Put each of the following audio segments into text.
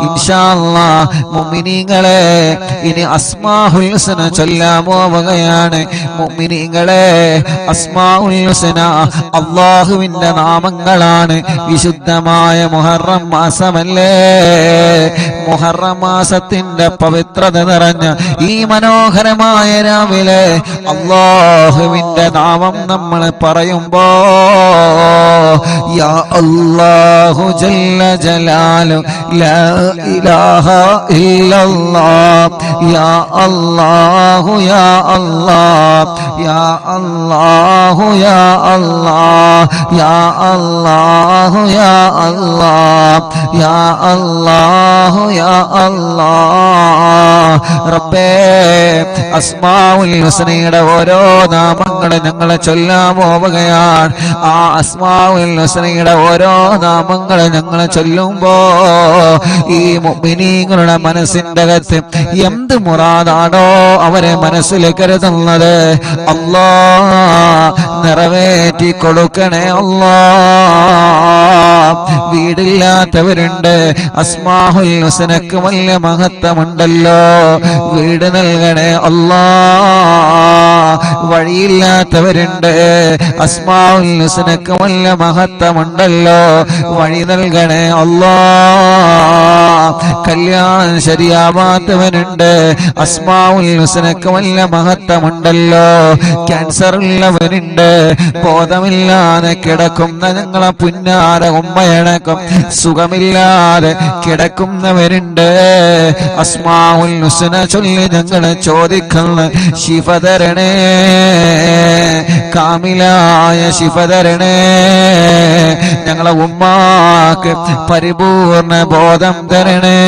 ഇൻഷാ അല്ലാഹ് മുഅ്മിനീങ്ങളെ ഇനി അസ്മാഉൽ ഹുസ്ന ചൊല്ലാൻ പോവുകയാണ്. മുഅ്മിനീങ്ങളെ അസ്മാഉൽ ഹുസ്ന അല്ലാഹുവിന്റെ നാമങ്ങളാണ്. വിശുദ്ധമായ മുഹറം മാസമല്ലേ, മുഹറം മാസത്തിന്റെ പവിത്രത നിറഞ്ഞ ഈ മനോഹരമായ രാവിലെ അല്ലാഹുവിന്റെ നാമം നമ്മൾ പറയുമ്പോ യാ അല്ലാഹു ജല്ല ജലാലു ലാ ഇലാഹ ഇല്ലല്ലാഹ് യാ അല്ലാഹു യാ അല്ലാഹ് യാ അല്ലാഹു യാ അല്ലാഹ് യാ അല്ലാഹു യാ അല്ലാഹ് യാ അല്ലാഹു യാ അല്ലാഹ്. റബ്ബേ അസ്മാഉൽ ഹുസ്നയുടെ ഓരോ നാമങ്ങൾ ഞങ്ങൾ ചൊല്ലാൻ പോവുകയാണ്. ആ അസ്മാഉൽ ഹുസ്നയുടെ ഓരോ നാമങ്ങൾ ഞങ്ങൾ ചൊല്ലുമ്പോ ഈ മുഅ്മിനീങ്ങളുടെ മനസ്സിന്റെ അകത്ത് എന്ത് മുറാദാണോ അവരെ മനസ്സിൽ കരുതുന്നത് അല്ലാഹ് നിറവേറ്റി കൊടുക്കണേ അല്ലാഹ്. വീടില്ലാത്തവരുണ്ട്, അസ്മാഉൽ ഹുസ്നക്ക് വലിയ മഹത്വമുണ്ടല്ലോ, വീട് നൽകണേ അല്ലാഹ്. വഴിയില്ലാത്തവരുണ്ട്, അസ്മാഉൽ ഹുസ്നക്ക് വലിയ മഹത്വമുണ്ടല്ലോ, വഴി നൽകണേ അല്ലാഹ്. കല്യാണം ശരിയാവാത്തവനുണ്ട്, അസ്മാഉൽ ഹുസ്നക്ക് വലിയ മഹത്വമുണ്ടല്ലോ, ക്യാൻസർ ഉള്ളവനുണ്ട്, ബോധമില്ലാതെ കിടക്കുന്ന ഞങ്ങളെ പുന്നാര ഉമ്മയടക്കം സുഖമില്ലാതെ കിടക്കുന്നവരുണ്ട്, അസ്മാഉൽ ഹുസ്ന ചൊല്ലി ഞങ്ങളെ ചോദിക്കുന്ന ശിഫ തരണേ, കാമിലായ ശിഫ തരണേ. ഞങ്ങളെ ഉമ്മാക്ക് പരിപൂർണ ബോധം തരണേ,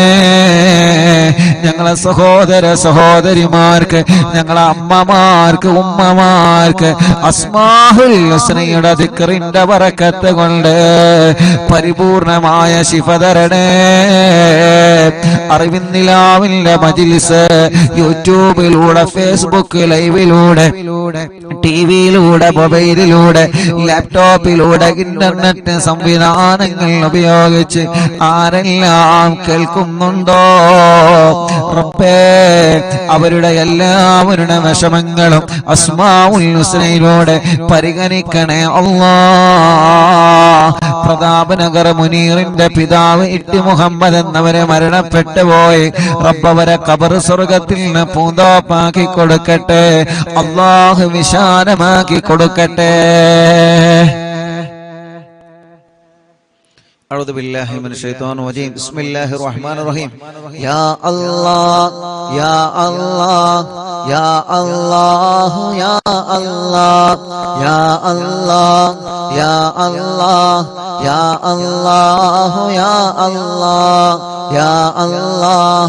ഞങ്ങളെ സഹോദര സഹോദരിമാർക്ക്, ഞങ്ങളെ അമ്മമാർക്ക്, ഉമ്മമാർക്ക് അസ്മാഉൽ ഹുസ്നയുടെ ദിക്റിന്റെ ബറക്കത്ത് കൊണ്ട് പരിപൂർണമായ ശിഫ തരണേ. അറിവിന്നിലാവിന്റെ മജ്‌ലിസ് യൂട്യൂബിലൂടെ, ഫേസ്ബുക്ക് ലൈവിലൂടെ, ടിവിയിലൂടെ, മൊബൈലിലൂടെ, ലാപ്ടോപ്പിലൂടെ, ഇന്റർനെറ്റ് സംവിധാനങ്ങൾ ഉപയോഗിച്ച് ആരെല്ലാം കേൾക്കുന്നുണ്ടോ റബ്ബേ അവരുടെ എല്ലാവരുടെ വിഷമങ്ങളും അസ്മാഉൽ ഹുസ്നയിലൂടെ പരിഗണിക്കണേ അല്ലാഹ്. പ്രതാപനഗർ മുനീറിന്റെ പിതാവ് ഇട്ടി മുഹമ്മദ് എന്നവരെ മരണപ്പെട്ടു പോയി. റബ്ബവരെ ഖബർ സ്വർഗത്തിൽ നിന്ന് പൂന്തോപ്പാക്കി കൊടുക്കട്ടെ, അല്ലാഹു വിശാലമാക്കി കൊടുക്കട്ടെ. أعوذ بالله من الشيطان الرجيم. بسم الله الرحمن الرحيم. يا الله يا الله يا الله يا الله يا الله يا الله يا الله يا الله يا الله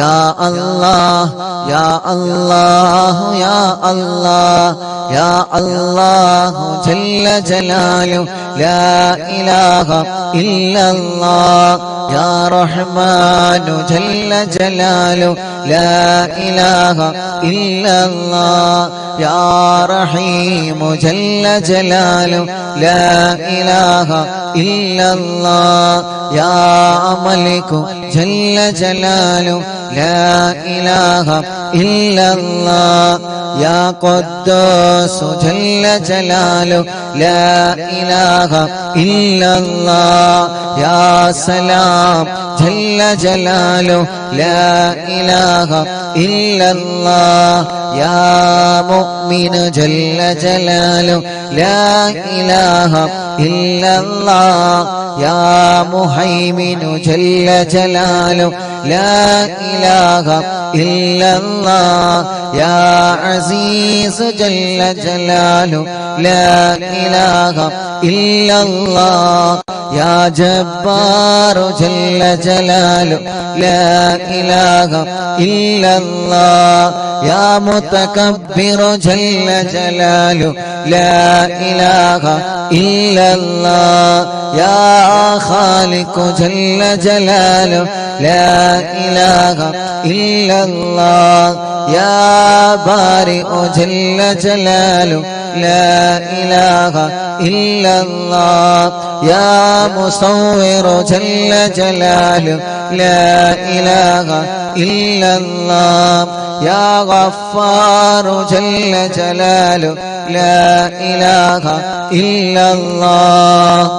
يا الله يا الله يا الله يا الله جل جلاله لا إله إلا الله يا رحمن جل جلاله لا إله إلا الله يا رحيم جل جلاله لا إله إلا الله يا ملك جل جلاله لا إله إلا الله يا قدوس جل جلاله لا إله إلا الله يا سلام جل جلاله لا إله إلا الله يا مؤمن جل جلاله لا إله إلا الله يا مهيمن جل جلاله لا إله إلا الله يا عزيز جل جلاله لا إله إلا الله يا جبار جل جلاله لا إله إلا الله يا متكبر جل جلاله لا إله إلا الله يا خالق جل جلاله لا إله إلا الله يا بارئ جل جلاله لا إله إلا الله يا مصور جل جلاله لا إله إلا الله يا غفار جل جلاله لا إله إلا الله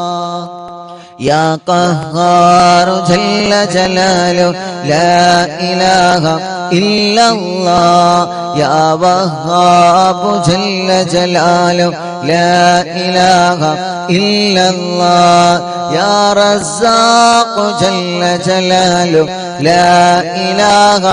يا قهار جل جلاله لا إله إلا الله يا وهاب جل جلاله لا إله إلا الله يا رزاق جل جلاله لا إله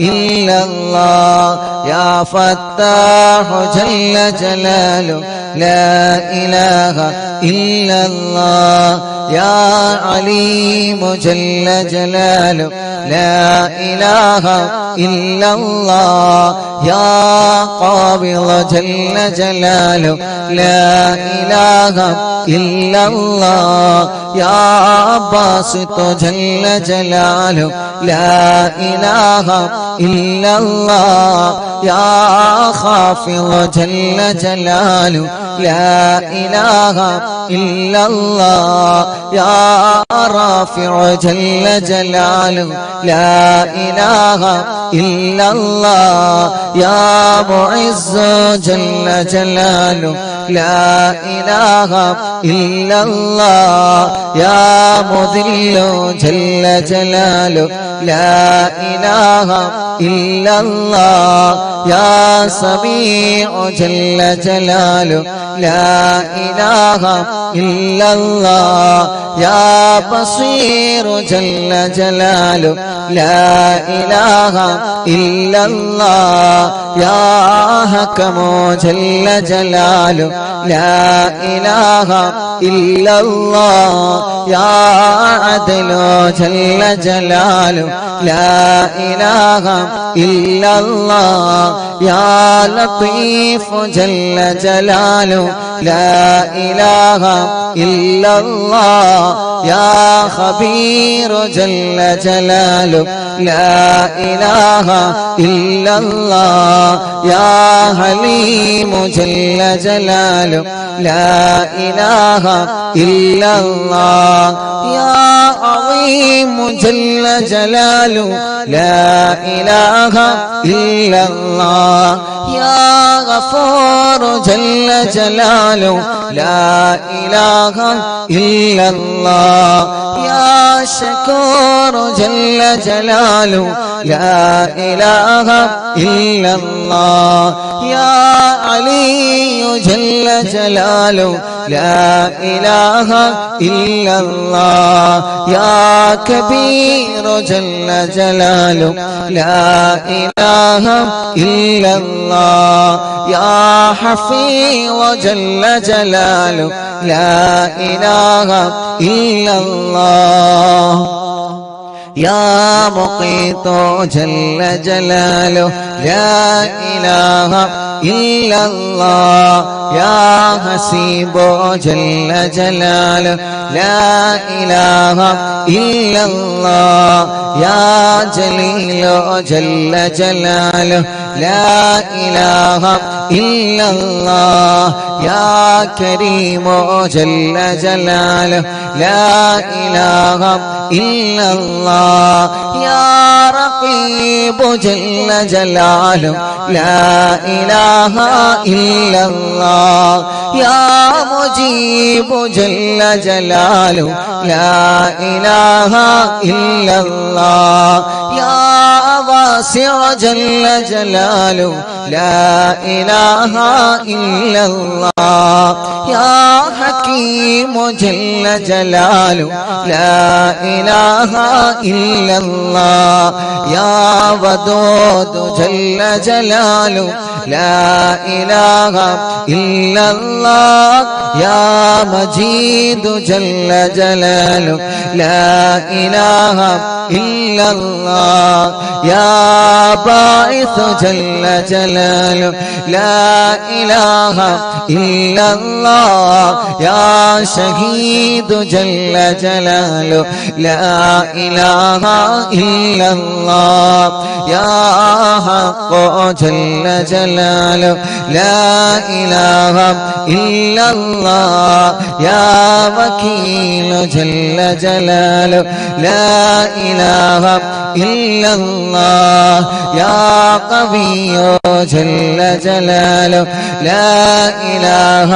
إلا الله يا فتاح جل جلاله لا إله إلا الله يا عليم جل جلاله لا إله إلا الله يا قابض جل جلاله لا إله إلا الله يا باسط جل جلاله لا إله إلا الله يا خافض جل جلاله لا إله إلا الله يا رافع جل جلاله لا إله إلا الله يا معز جل جلاله لا إله إلا الله يا مذل جل جلاله لا إله إلا الله يا سميع جل جلاله لا إله إلا الله يا بصير جل جلاله لا إله إلا الله يا حكم جل جلاله لا إله إلا الله يا عدل جل جلاله لا إله إلا الله يا لطيف جل جلاله لا إله إلا الله يا خبير جل جلاله لا إله إلا الله يا حليم جل جلاله لا إله إلا الله يا عظيم جل جلاله لا إله إلا الله يا غفور جل جلاله لا إله إلا الله يا شكور جل جلاله لا إله إلا الله يا علي جل جلاله لا إله إلا الله يا كبير جل جلاله لا إله إلا الله يا حفيظ جل جلاله لا إله إلا الله يا مقيت جل جلاله لا إله إلا الله يا حسيب جل جلاله لا إله إلا الله يا جليل جل جلاله لا إله إلا الله يا كريم جل جلاله لا إله إلا الله يا رقيب جل جلاله لا إله إلا الله يا مجيب جل جلاله لا إله إلا الله يا واسع جل جلاله لا إله إلا الله يا حكيم جل جلاله لا إله إلا الله يا ودود جل جلاله لا إله إلا الله يا مجيد جل جلاله لا إله إلا الله يا باعث جل جلاله جلاله لا إله إلا الله يا شهيد جل جلاله لا إله إلا الله يا حق جل جلاله لا إله إلا الله يا وكيل جل جلاله لا إله إلا الله يا قوي جل جلاله لا إله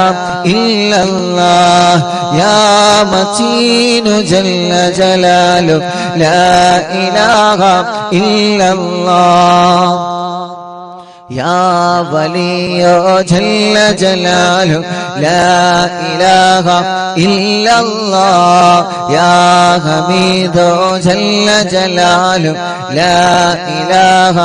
إلا الله يا متين جل جلاله لا إله إلا الله يا ولي جل جلاله لا إله إلا الله يا حميد جل جلاله لا إله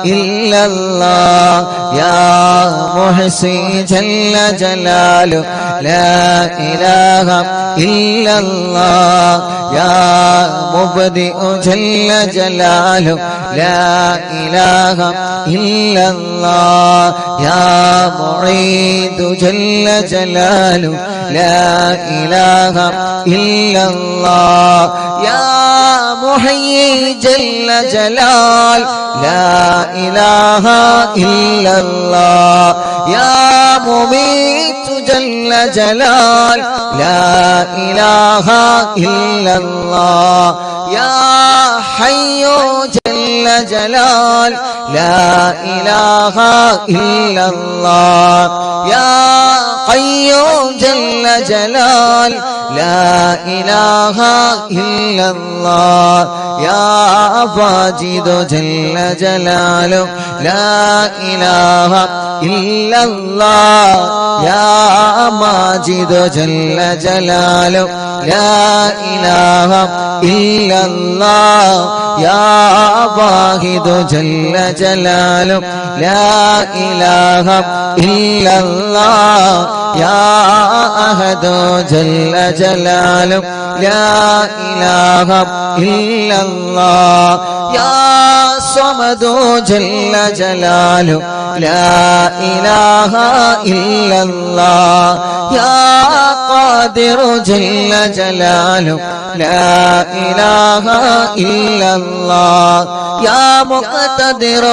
إلا الله يا محصي جل جلاله لا إله إلا الله يا مبدئ جل جلاله لا إله إلا الله يا معيد جل جلاله لا إله إلا الله يا محيي جل جلال لا إله إلا الله يا مميت جل جلال لا إله إلا الله يا حي جل جلال لا إله إلا الله يا قيوم جل جلال لا إله إلا الله يا واجد جل جلاله لا إله إلا الله يا ماجد جل جلاله لا إله إلا الله يا واحد جل جلاله لا إله إلا الله يا أحد جل جلاله لا إله إلا الله يا صمد جل جلاله لا إله إلا الله يا قادر جل جلاله لا إله إلا الله يا مقتدر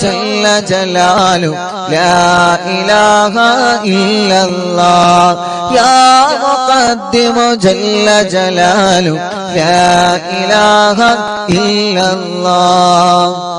جل جلاله لا إله إلا الله يا مقدم جل جلاله لا إله إلا الله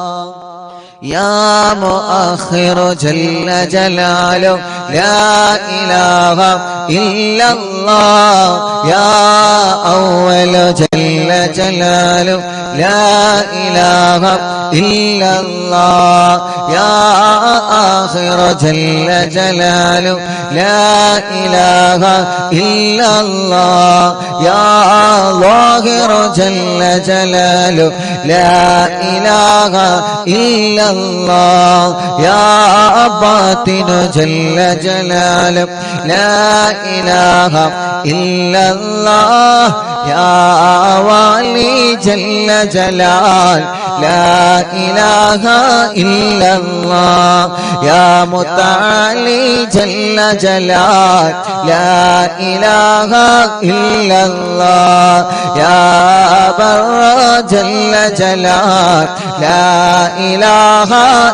يا مؤخر جل جلاله لا إله إلا الله يا أول جل جلاله لا إله إلا الله يا آخر جل جلاله لا إله إلا الله يا ظاهر جل جلاله لا إله إلا الله يا باطن جل جلاله لا إله إلا الله يا والي جل جلال لا إله إلا الله يا متعالي جل جلال لا إله إلا الله يا بر جل جلال لا إله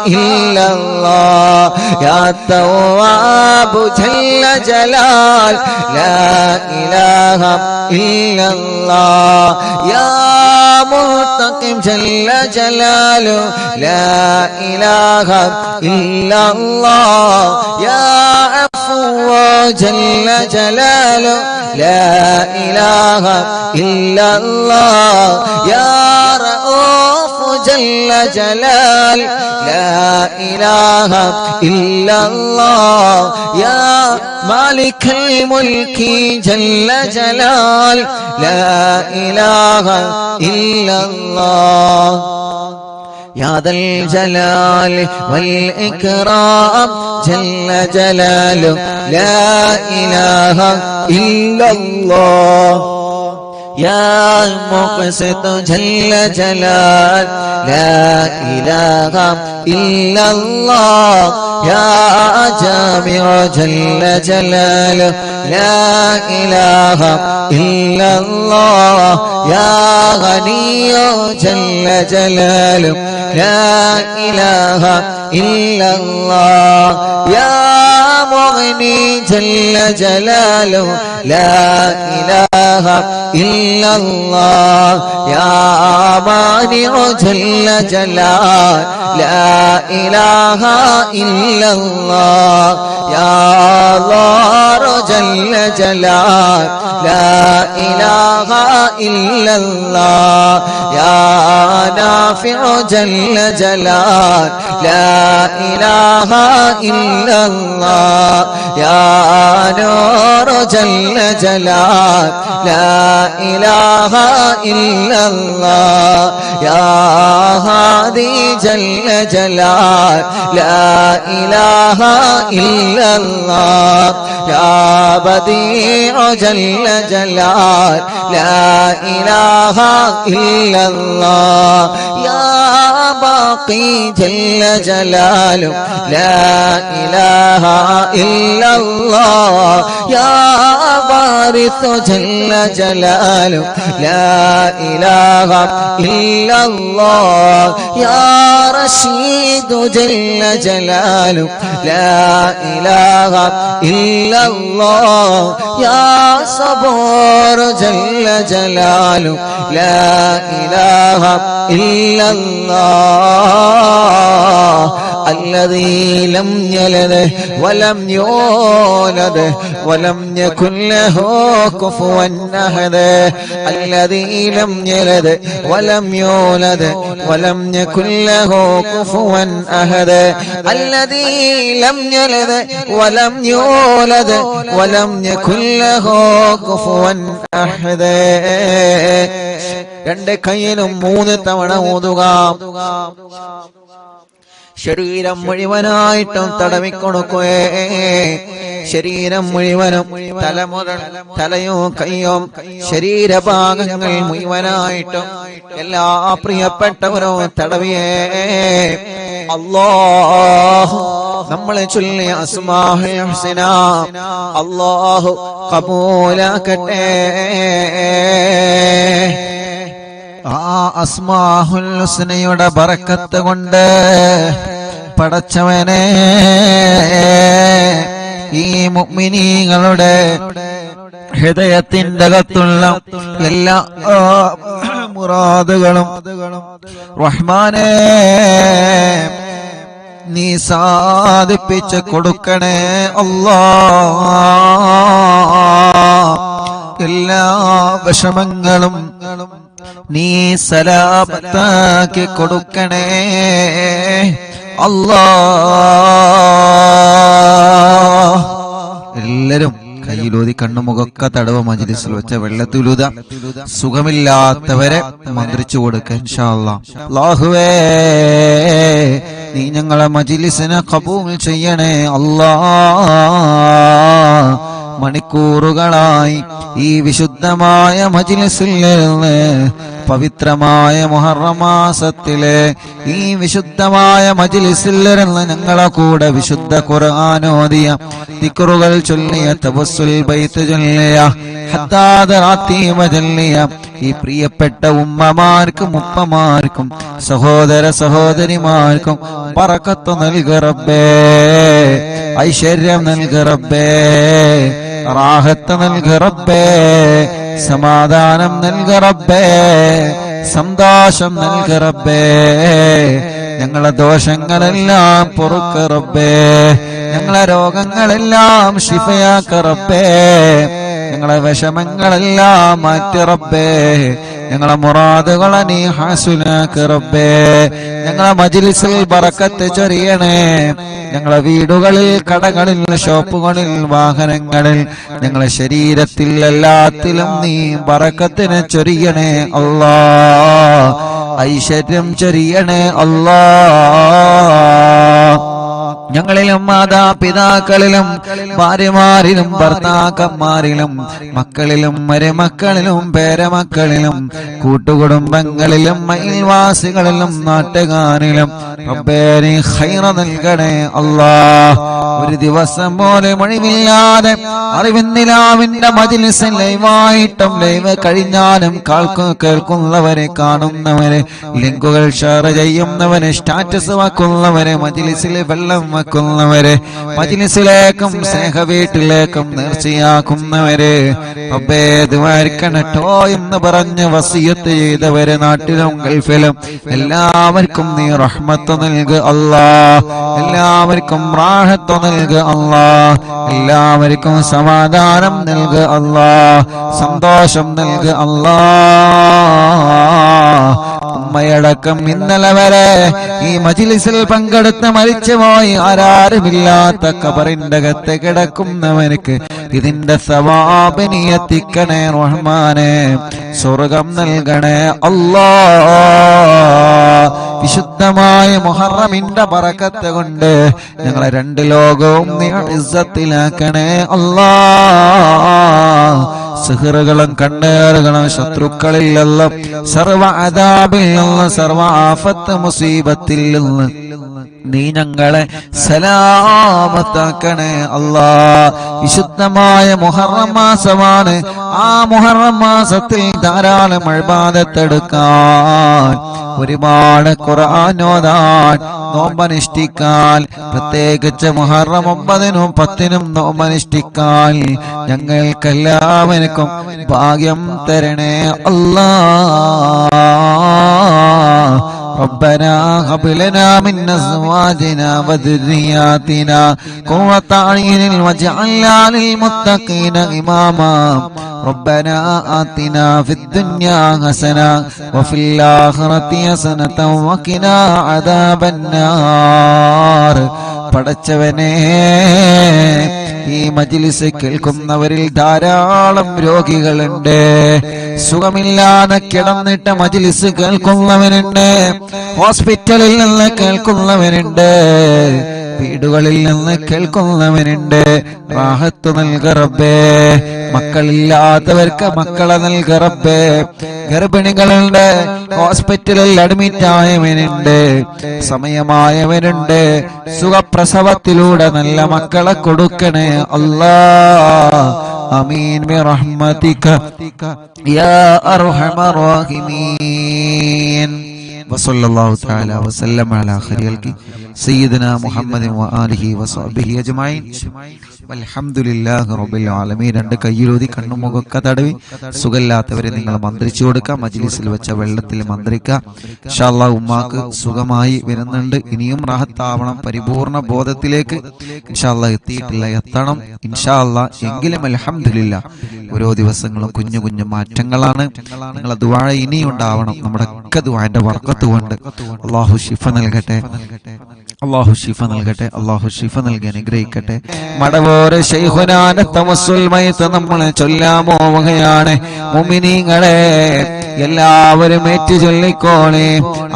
إلا الله يا تواب جل جلال لا إله إلا الله يا منتقم جل جلاله لا إله إلا الله يا عفو جل جلاله لا إله إلا الله يا رؤوف جل جلال لا إله إلا الله يا مالك الملك جل جلال لا إله إلا الله يا ذا الجلال والإكرام جل جلاله لا إله إلا الله يا مقسط جل جلال لا إله إلا الله يا جامع جل جلاله لا إله إلا الله يا غني جل جلاله لا إله إلا الله يا مغني جل جلاله لا إله إلا الله يا مانع جل جلاله لا إله إلا الله يا ضار جل جلاله لا إله إلا الله يا نافع جل جلاله لا إله إلا الله يا نور جل جلاله لا إله إلا الله يا هادي جل جلاله لا إله إلا الله يا بديع جل جلاله لا إله إلا الله يا باقي جل جلاله لا إله إلا الله يا وارث جل جلاله لا إله إلا الله يا رشيد جل جلاله لا إله إلا الله يا صبور جل جلاله لا إله إلا الله الذي لم يلد ولم يولد ولم يكن له كفوا أحد الذي لم يلد ولم يولد ولم يكن له كفوا أحد الذي لم يلد ولم يولد ولم يكن له كفوا أحد രണ്ട് കൈയിലും 3 തവണ ഓതുക ശരീരം മുഴുവനായിട്ടും തടവിക്കൊടുക്കുകേ ശരീരം മുഴുവനും തല മുതൽ തലയോ കയ്യോ ശരീരഭാഗങ്ങൾ മുഴുവനായിട്ടും എല്ലാ പ്രിയപ്പെട്ടവരും തടവിയേ അല്ലാഹു നമ്മളെ ചൊല്ലിയ അസ്മാഉൽ ഹുസ്ന അല്ലാഹു ഖബൂലാക്കട്ടെ ആ അസ്മാഉൽ ഹുസ്നയുടെ ബറക്കത്ത് കൊണ്ട് പടച്ചവനെ ഈ മുഅ്മിനീങ്ങളുടെ ഹൃദയത്തിന്റെ അകത്തുള്ള എല്ലാ മുറാദുകളും റഹ്മാനേ നീ സാധിപ്പിച്ച് കൊടുക്കണേ അല്ലാഹ് എല്ലാ വിഷമങ്ങളും നീ സലാമത്താക്കി കൊടുക്കണേ അല്ലാഹ് എല്ലാരും കയ്യിലൂതി കണ്ണുമുഖൊക്കെ തടവ മജ്ലിസിൽ വെച്ച വെള്ളത്തിലൂത സുഖമില്ലാത്തവരെ മന്ത്രിച്ചു കൊടുക്കുക ഇൻഷാ അല്ലാഹ് അല്ലാഹുവേ നീ ഞങ്ങളെ മജ്ലിസിനെ ഖബൂൽ ചെയ്യണേ അല്ലാഹ് മണിക്കൂറുകളായി ഈ വിശുദ്ധമായ മജ്ലിസിൽ നിന്ന് പവിത്രമായ മുഹറം മാസത്തിലെ ഈ വിശുദ്ധമായ മജ്ലിസിൽ നിന്ന് ഞങ്ങളെ കൂടെ വിശുദ്ധ ഖുർആൻ ഓതിയ ദിക്റുകൾ ചൊല്ലിയ തവസ്സുൽ ബൈത്ത് ചൊല്ലിയ ഹത്താദ റാത്തീമ ചൊല്ലിയ ഈ പ്രിയപ്പെട്ട ഉമ്മമാർക്കും ഉപ്പമാർക്കും സഹോദര സഹോദരിമാർക്കും ബറക്കത്ത് നൽകു റബ്ബേ ഐശ്വര്യം നൽകു റബ്ബേ റാഹത്ത് നൽകു റബ്ബേ സമാധാനം നൽകു റബ്ബേ സന്തോഷം നൽകു റബ്ബേ ഞങ്ങളെ ദോഷങ്ങളെല്ലാം പൊറുക്ക് റബ്ബേ ഞങ്ങളെ രോഗങ്ങളെല്ലാം ശിഫയാക്ക് റബ്ബേ ഞങ്ങളെ വിഷമങ്ങളെല്ലാം മാറ്റി റബ്ബേ ഞങ്ങളെ മുറാദുകളെ നീ ഹാസുലാക്ക് റബ്ബേ ഞങ്ങളെ മജ്ലിസിൽ ബറക്കത്ത് ചൊരിയണേ ഞങ്ങളെ വീടുകളിൽ കടകളിൽ ഷോപ്പുകളിൽ വാഹനങ്ങളിൽ ഞങ്ങളെ ശരീരത്തിൽ എല്ലാത്തിലും നീ ബറക്കത്തിനെ ചൊരിയണേ അല്ലാഹ് ഐശ്വര്യം ചൊരിയണേ അല്ലാഹ് ഞങ്ങളിലും മാതാപിതാക്കളിലും ഭാര്യമാരിലും ഭർത്താക്കന്മാരിലും മക്കളിലും മരുമക്കളിലും പേരമക്കളിലും കൂട്ടുകുടുംബങ്ങളിലും അയൽവാസികളിലും നാട്ടുകാരിലും റബ്ബേ നീ ഖൈർ നൽകണേ അല്ലാഹ്. ഒരു ദിവസം പോലും ഒഴിവില്ലാതെ അറിവിന്നിലാവിന്റെ മജ്‌ലിസിൽ ലൈവായിട്ടും ലൈവ് കഴിഞ്ഞാലും കേൾക്കുന്നവരെ കാണുന്നവരെ ലിങ്കുകൾ ഷെയർ ചെയ്യുന്നവരെ സ്റ്റാറ്റസ് വെക്കുന്നവരെ മജ്‌ലിസിൽ വെള്ളം വെക്കുന്നവരെ മജ്‌ലിസിലേക്കും സ്നേഹ വീട്ടിലേക്കും നേർച്ചയാക്കുന്നവരെ റബ്ബേ ദുആർക്കണട്ടോ എന്ന് പറഞ്ഞ് വസിയത്ത് ചെയ്തവരെ നാട്ടിലും ഗൾഫിലും എല്ലാവർക്കും നീ റഹ്മത്ത് നൽകു അല്ലാഹ്. എല്ലാവർക്കും റാഹത്ത് നൽകു അല്ലാഹ്. എല്ലാവർക്കും സമാധാനം നൽകു അല്ലാഹ്. സന്തോഷം നൽകു അല്ലാഹ്. ഉമ്മയടക്കം ഇന്നലെ വരെ ഈ മജ്‌ലിസിൽ പങ്കെടുത്ത് മരിച്ചുപോയി ആരാരുമില്ലാത്ത ഖബറിന്റെ അകത്ത് കിടക്കുന്നവർക്ക് ഇതിന്റെ സവാബ് നീ എത്തിക്കണേ റഹ്മാനെ. സ്വർഗം നൽകണേ അല്ലാഹ്. വിശുദ്ധമായ മുഹറമിന്റെ ബറക്കത്ത് കൊണ്ട് ഞങ്ങളെ രണ്ട് ലോകവും നീ ഇസ്സത്തിലാക്കണേ അല്ലാഹ്. സിഹറുകളും കണ്ണേറുകളും ശത്രുക്കളിൽ നിന്ന് സർവ്വ അദാബിൽ നിന്ന് സർവ്വ ആഫത്ത് മുസീബത്തിൽ നിന്ന് നീ ഞങ്ങളെ സലാമത്താക്കണേ അല്ലാഹ്. വിശുദ്ധമായ മുഹറം മാസമാണ്. ആ മുഹറം മാസത്തിൽ ധാരാളം ഇബാദത്തെടുക്കാൻ, ഒരുപാട് ഖുർആൻ ഓതാൻ, നോമ്പനുഷ്ഠിക്കാൻ, പ്രത്യേകിച്ച് മുഹറം 9-നും 10-നും നോമ്പനുഷ്ഠിക്കാൻ ഞങ്ങൾക്കെല്ലാവർക്കും ഭാഗ്യം തരണേ അല്ലാഹ്. ربنا هب لنا من أزواجنا وذرياتنا قرة أعين واجعلنا للمتقين إماما ربنا آتنا في الدنيا حسنة وفي الآخرة حسنة وقنا عذاب النار. പടച്ചവനേ, ഈ മജ്‌ലിസ് കേൾക്കുന്നവരിൽ ധാരാളം രോഗികളുണ്ട്. സുഖമില്ലാതെ കിടന്നിട്ട് മജ്‌ലിസ് കേൾക്കുന്നവരുണ്ട്. ഹോസ്പിറ്റലിൽ നിന്ന് കേൾക്കുന്നവരുണ്ട്. വീടുകളിൽ നിന്ന് കേൾക്കുന്നവനുണ്ട്. റാഹത്ത് നൽക റബ്ബേ. മക്കളില്ലാത്തവർക്ക് മക്കളെ നൽക റബ്ബേ. ഗർഭിണികളുണ്ട്. ഹോസ്പിറ്റലിൽ അഡ്മിറ്റ് ആയവനുണ്ട്. സമയമായവനുണ്ട്. സുഖപ്രസവത്തിലൂടെ നല്ല മക്കളെ കൊടുക്കണേ അല്ലാഹ്. ആമീൻ ബിറഹ്മതിക യാ അർഹമർ റഹീമീൻ. വസല്ലല്ലാഹു തആല വസല്ലമ അലാ ഖൈറിൽ സയ്യിദനാ മുഹമ്മദിൻ വആലിഹി വസഹ്ബിഹി അജ്മഈൻ. വൽഹംദുലില്ലാഹി റബ്ബിൽ ആലമീൻ. രണ്ട് കയ്യിലൂതി കണ്ണുമുഖൊക്കെ തടവി സുഖമില്ലാത്തവരെ നിങ്ങൾ മന്ത്രിച്ചു കൊടുക്കുക. മജ്‌ലിസിൽ വെച്ച വെള്ളത്തിൽ മന്ത്രിക്കുക. ഇൻഷാ അല്ലാഹ് ഉമ്മാക്ക് സുഖമായി വരുന്നുണ്ട്. ഇനിയും റാഹത്താവണം. പരിപൂർണ ബോധത്തിലേക്ക് ഇൻഷാ അല്ലാഹ് എത്തിയിട്ടില്ല, എത്തണം ഇൻഷാ അല്ലാഹ്. എങ്കിലും അൽഹംദുലില്ലാഹ് ഓരോ ദിവസങ്ങളും കുഞ്ഞു കുഞ്ഞു മാറ്റങ്ങളാണ്. നിങ്ങളെ ദുആ ഇനിയും ഉണ്ടാവണം. നമ്മുടെ ഒക്കെ ദുആന്റെ ബർക്കത്ത് കൊണ്ട് അല്ലാഹു ശിഫ നൽകട്ടെ. അല്ലാഹു ശിഫ നൽകട്ടെ. അല്ലാഹു ശിഫ നൽകി അനുഗ്രഹിക്കട്ടെ. മടവോര ശൈഖുനാന്റെ തവസ്സുൽ മയ്ത്ത് നമ്മൾ ചൊല്ലാൻ പോവുകയാണ്. മുഅ്മിനീങ്ങളെ എല്ലാവരും ഏറ്റു ചൊല്ലിക്കോളെ.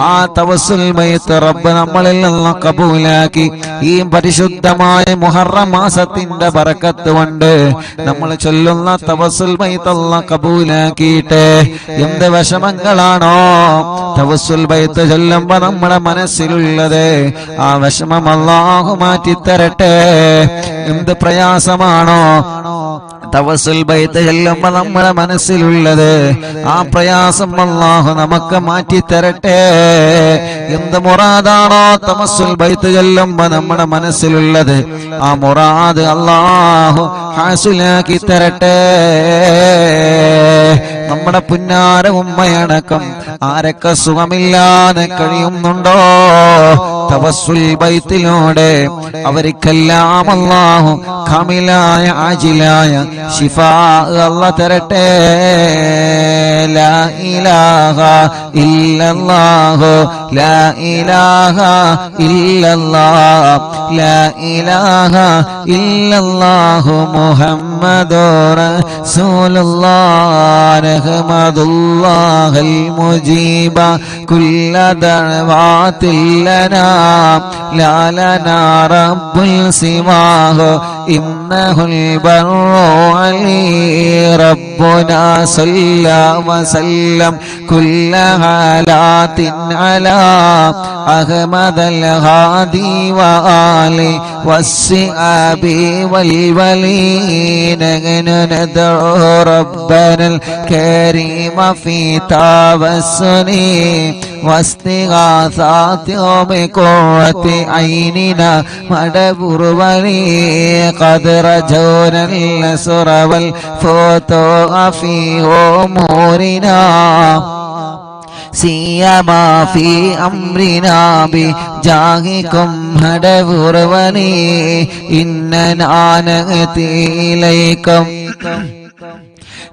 ആ തവസ്സുൽ മയ്ത്ത് റബ്ബ് നമ്മളിൽ നിന്ന് കബൂലാക്കി ഈ പരിശുദ്ധമായ മുഹറം മാസത്തിന്റെ ബറക്കത്ത് കൊണ്ട് നമ്മൾ ചൊല്ലുന്ന തവസ്സുൽ മയ്ത്ത് അല്ലാഹ് കബൂലാക്കിയിട്ട് എന്ത് വിഷമങ്ങളാണോ തവസ്സുൽ മയ്ത്ത് ചൊല്ലുമ്പോൾ നമ്മുടെ മനസ്സിലുള്ളത് ആ വിഷമം അല്ലാഹു മാറ്റിത്തരട്ടെ. എന്ത് പ്രയാസമാണോ തവസ്സുൽ മയ്ത്ത് ചൊല്ലുമ്പോൾ നമ്മുടെ മനസ്സിലുള്ളത് ആ പ്രയാസം അല്ലാഹു നമുക്ക് മാറ്റിത്തരട്ടെ. എന്ത് മുറാദാണോ തവസ്സുൽ മയ്ത്ത് ചൊല്ലുമ്പോൾ നമ്മുടെ മനസ്സിലുള്ളത് ആ മുറാദ് അല്ലാഹു ഹാസിലാക്കി തരട്ടെ. നമ്മുടെ പുന്നാര ഉമ്മയടക്കം ആരൊക്കെ സുഖമില്ലാതെ കഴിയുന്നുണ്ടോ തവസ്സുൽ മയ്ത്തിലൂടെ അവർക്കെല്ലാം അല്ലാഹു കാമിലായ ആജിലായ ശിഫാ അല്ലാഹു തരട്ടെ. ലാ ഇലാഹ ഇല്ലല്ലാഹു ലാ ഇലാഹ ഇല്ലല്ലാഹ് ലാ ഇലാഹ ഇല്ലല്ലാഹു മുഹമ്മദുർ റസൂലുള്ളാഹ് റഹ്മത്തുല്ലാഹിൽ മുജീബ കുല്ല ദഅവാതിൽ ലനാ لا لنا رب سواه إنه البر علي ربنا صلى وسلم كل حالات على أحمد الهادي وآله والصحاب والولين ندعو ربنا الكريم في توسل واستغاثات بقرة عيننا مدبر ولي قد رجونا النصر والفتوح في أمورنا سيما في أمرنا بجاهكم هدبر ولي إننا نأتي إليكم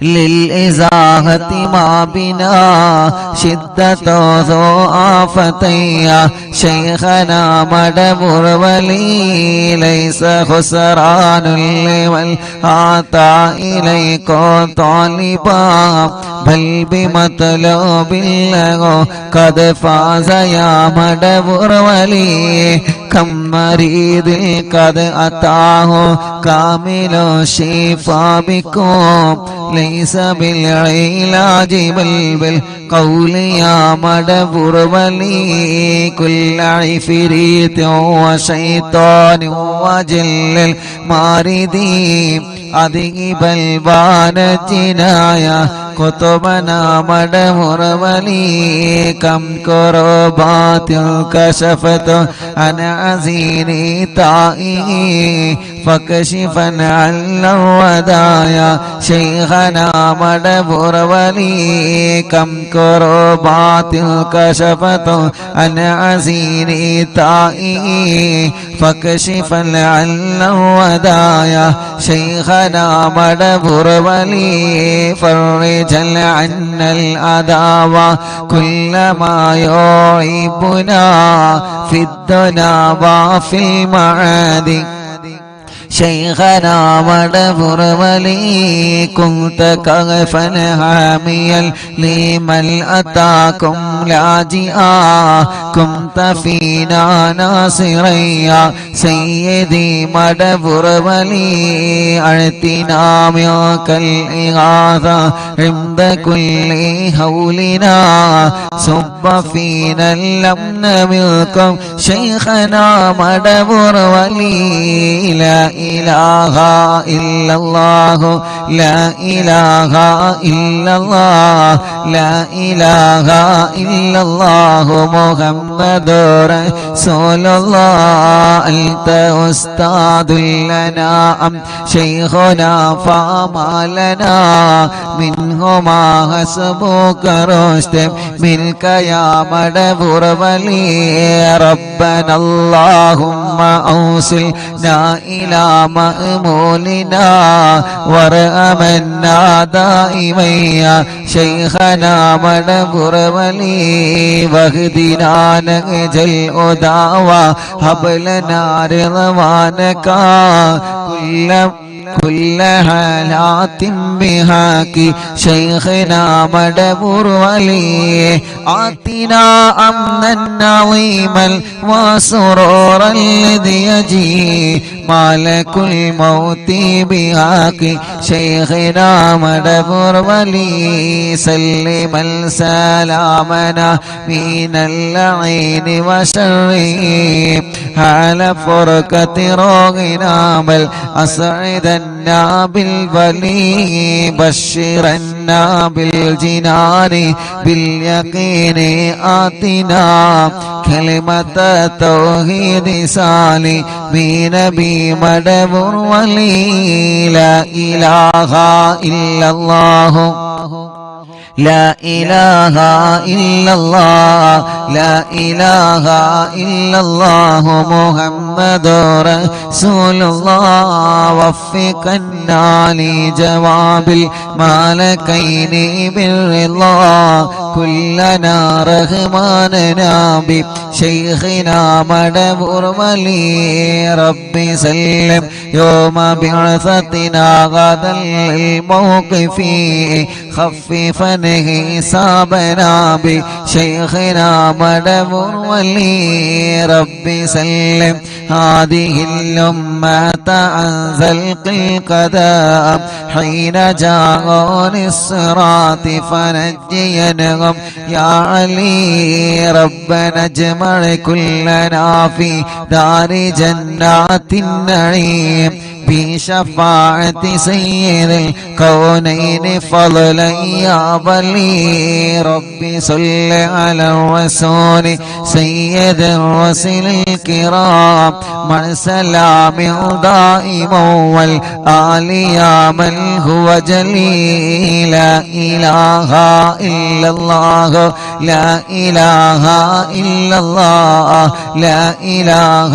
للإزاحة ما بنا شدة ذو آفتيا شيخنا مدبر ولي ليس خسران لمن آتى إليكم طالبا بل بمطلوب له قد فاز يا مدبر ولي كم مريض قد أتاه كامل الشفاء بكم ليس بالعلاج بل بالقول يا مدبر ولي كل عفريت وشيطان وجل الماردين أذهب البان الجنايا كتبنا مدبر ولي كم كربات كشفت عن عزيني طائه فكشفا عن الودايا شيخنا مدبر ولي كم كربات كشفت عن عزيني طائه فكشفا عن الودايا شيخنا مدبر ولي فرج عنا الأذى كل ما يعيبنا في الدنيا وفي المعاد شيخنا مدبر ولي كنت كغفا حاميا لمن أتاكم لاجئا كنت فينا ناصريا سيدي مدبر ولي أعطنا منك الإغاثة عند كل هولنا صب فينا الأمن منكم شيخنا مدبر ولي لا إله إلا الله لا إله إلا الله لا إله إلا الله محمد رسول الله أنت أستاذ لنا أم شيخنا فما لنا منهما حسبك رشد منك يا مدبر ولي ربنا اللهم أوصلنا إلى مأمولنا وارحمنا دائما يا شيخنا مدبر ولي واهدنا نهج الهدى وهب لنا رضوانك كل حالات بهاك شيخنا مدبر ولي آتنا أمنا عظيما وسرورا الذي يجي مالك الموت بهاك شيخنا مدبر ولي سلم سلامنا من اللعين وشره حال فرقة روحنا بل أسعدنا بالولي بشرنا بالجنان باليقين آتنا كلمة توحيد صالح بنبي مدبر ولي لا إله إلا الله لا إله إلا الله لا إله إلا الله محمد رسول الله وفقنا لجواب الملكين بالرضا كلنا رحماننا بشيخنا مدبر ولي ربي سلم يوم بعثتنا غدا الموقف خففنا حسابنا بشيخنا مدبر ولي ربي سلم هذه الأمة عن زلق القدم حين جاءون الصراط فنجينهم يا علي ربنا اجمع كلنا في دار جنات النعيم بشفاعة سيد الكونين فضلا يا ولي ربي صل على الرسول سيد الرسل الكرام من سلام دائم والآل يا من هو جليل لا إله إلا الله لا إله إلا الله لا إله